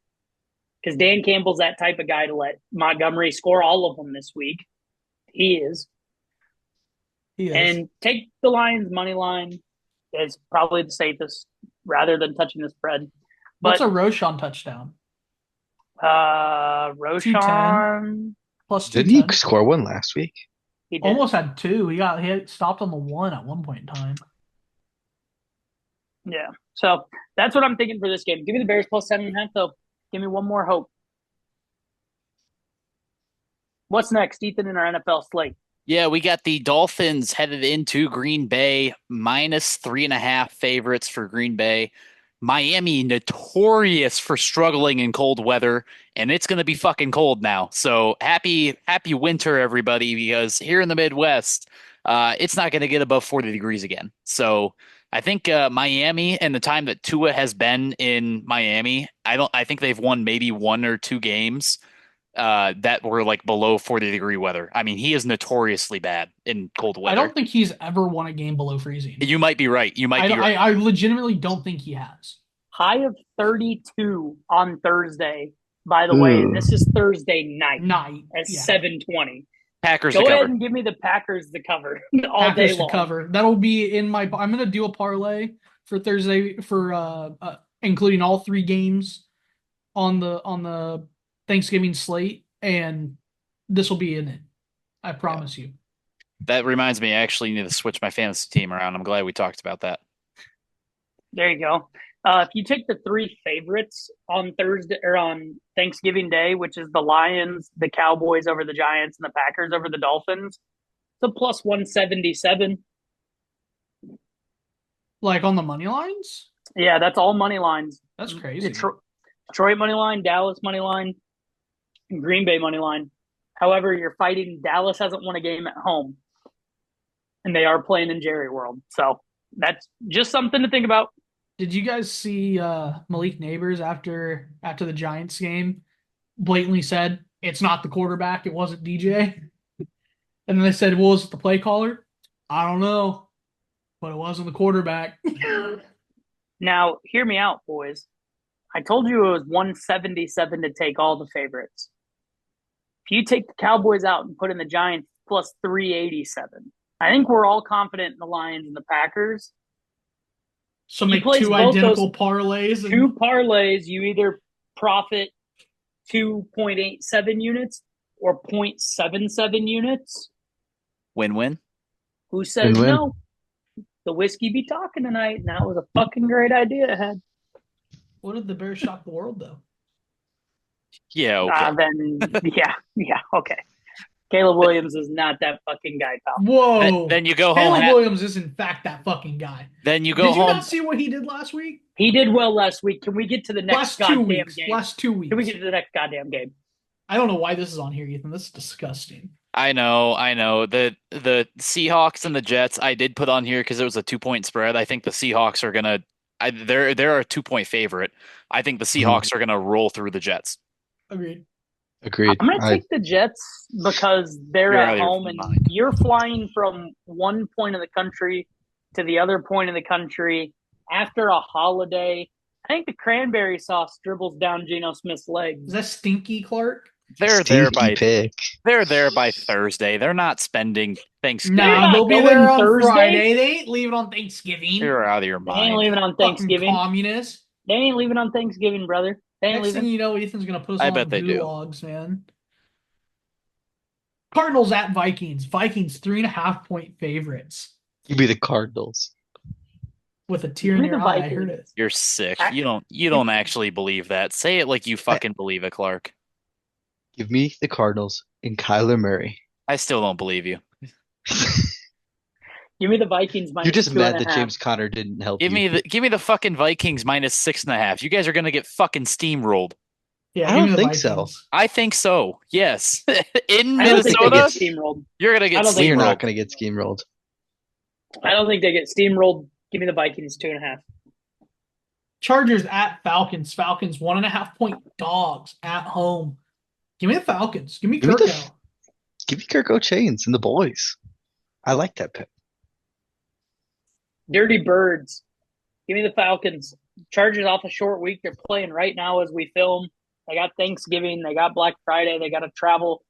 because Dan Campbell's that type of guy to let Montgomery score all of them this week. He is. And take the Lions money line is probably the safest rather than touching the spread. What's a Roschon touchdown? Roschon plus 210. Didn't he score one last week? He did. Almost had 2. He had stopped on the 1 at one point in time. Yeah. So that's what I'm thinking for this game. Give me the Bears plus 7.5, though. Give me one more hope. What's next, Ethan, in our NFL slate? Yeah, we got the Dolphins headed into Green Bay, minus 3.5 favorites for Green Bay. Miami notorious for struggling in cold weather, and it's going to be fucking cold now. So happy winter, everybody, because here in the Midwest, it's not going to get above 40 degrees again. So I think Miami and the time that Tua has been in Miami, I think they've won maybe 1 or 2 games that were like below 40-degree weather. I mean, he is notoriously bad in cold I weather. don't think he's ever won a game below freezing. You might be right. You might be right. I legitimately don't think he has. High of 32 on Thursday. By the way, Ooh. this is Thursday night at Yeah. 7:20. Packers Go to ahead cover. and give me the Packers to cover all Packers day to long. cover. That'll be in my. I'm gonna do a parlay for Thursday for including all 3 games on the Thanksgiving slate, and this will be in it. I promise you. That reminds me, I actually need to switch my fantasy team around. I'm glad we talked about that. There you go. If you take the 3 favorites on Thursday or on Thanksgiving Day, which is the Lions, the Cowboys over the Giants, and the Packers over the Dolphins, it's a plus 177. Like on the money lines? Yeah, that's all money lines. That's crazy. Detroit money line, Dallas money line, and Green Bay money line. However, you're fighting Dallas hasn't won a game at home, and they are playing in Jerry World. So that's just something to think about. Did you guys see Malik Neighbors after the Giants game blatantly said it's not the quarterback, it wasn't DJ? And then they said, well, was it the play caller? I don't know, but it wasn't the quarterback. Now, hear me out, boys. I told you it was 177 to take all the favorites. If you take the Cowboys out and put in the Giants, plus 387. I think we're all confident in the Lions and the Packers. So You make place 2 both identical parlays. And 2 parlays, you either profit 2.87 units or 0.77 units. Win-win. Who says Win-win. no? The whiskey be talking tonight, and that was a fucking great idea ahead. What did the Bears shock the world, though? Yeah, okay. Then, yeah, okay. Caleb Williams is not that fucking guy, pal. Whoa. Then you go home. Caleb Williams is, in fact, that fucking guy. Then you go Did you home. not see what he did last week? He did well last week. Can we get to the next Last 2 goddamn weeks. game? Last 2 weeks. Can we get to the next goddamn game? I don't know why this is on here, Ethan. This is disgusting. I know. The Seahawks and the Jets I did put on here because it was a 2-point spread. I think the Seahawks are gonna. They're a 2-point favorite. I think the Seahawks are gonna roll through the Jets. Agreed. Agreed. I'm going to take the Jets because they're You're out at of your home and mind. you're flying from one point of the country to the other point of the country after a holiday. I think the cranberry sauce dribbles down Geno Smith's Is legs. that Stinky Clark? They're Stinky pick. there by Thursday. They're not spending Thanksgiving. No, they'll be going there on Thursday? Friday. They ain't leaving on Thanksgiving. You're out of your They ain't mind. leaving on Fucking Thanksgiving. communists. They ain't leaving on Thanksgiving, brother. They ain't Next thing leaving. you know, Ethan's gonna put us I on bet they do. gulags, man. Cardinals at Vikings. Vikings 3.5-point favorites Give me the Cardinals. with a tear in Give me your the eye. I Vikings. heard it. You're sick. You don't actually believe that. Say it like you fucking believe it, Clark. Give me the Cardinals and Kyler Murray. I still don't believe you. Give me the Vikings minus You're just mad 2.5. that James Conner didn't help Give you. me the fucking Vikings minus 6.5. You guys are gonna get fucking steamrolled. Yeah, I give me don't the think so. Vikings. I think so. Yes. In I don't think they Minnesota, get steamrolled. you're gonna I get don't think You're steamrolled. not going to get steamrolled. I don't think they get steamrolled. Give me the Vikings 2.5. Chargers at Falcons. Falcons 1.5-point dogs at home. Give me the Falcons. Give me Give me the- Kirko. Give me Kirk Chains and the boys. I like that pick. Dirty Birds. Give me the Falcons. Chargers off a short week. They're playing right now as we film. They got Thanksgiving. They got Black Friday. They got to travel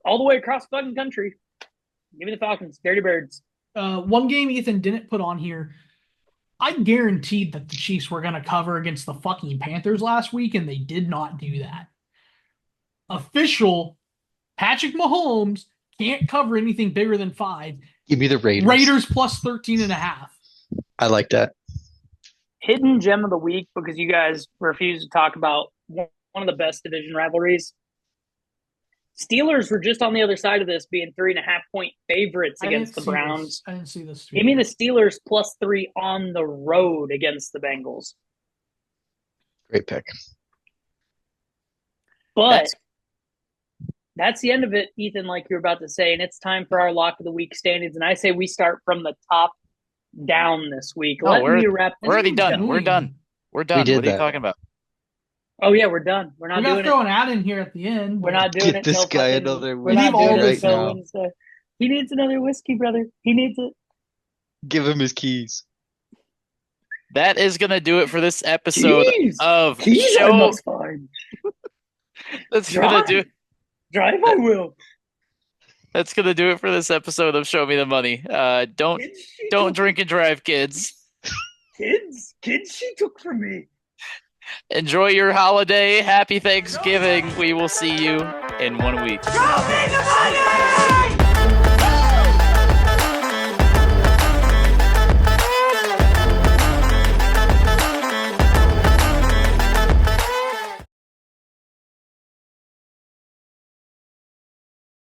all the way across the fucking country. Give me the Falcons. Dirty Birds. One game Ethan didn't put on here. I guaranteed that the Chiefs were going to cover against the fucking Panthers last week, and they did not do that. Official Patrick Mahomes can't cover anything bigger than 5. Give me the Raiders. Raiders plus 13.5. I like that. Hidden gem of the week because you guys refuse to talk about one of the best division rivalries. Steelers were just on the other side of this, being 3.5-point favorites I didn't against the see Browns. this. I didn't see this. Give me the Steelers plus 3 on the road against the Bengals. Great pick. But that's the end of it, Ethan, like you were about to say. And it's time for our lock of the week standings. And I say we start from the top down this week. Oh, Let we're me wrap this already up. done. We're done. We're done. did What are you that. talking about? Oh yeah, we're done. We're We not gotta doing throw it. an ad in here at the end. We're but- not doing Get it. this till guy fucking- another We're not whiskey doing it right till now. Wednesday. He needs another whiskey, brother. He needs it. Give him his keys. That is gonna do it for this episode Keys. of Keys I Show. must find. That's gonna do. Drive I will. That's gonna do it for this episode of Show Me the Money. Don't Kids she took- drink and drive, kids. Kids she took from me. Enjoy your holiday. Happy Thanksgiving. We will see you in 1 week. Show me the money!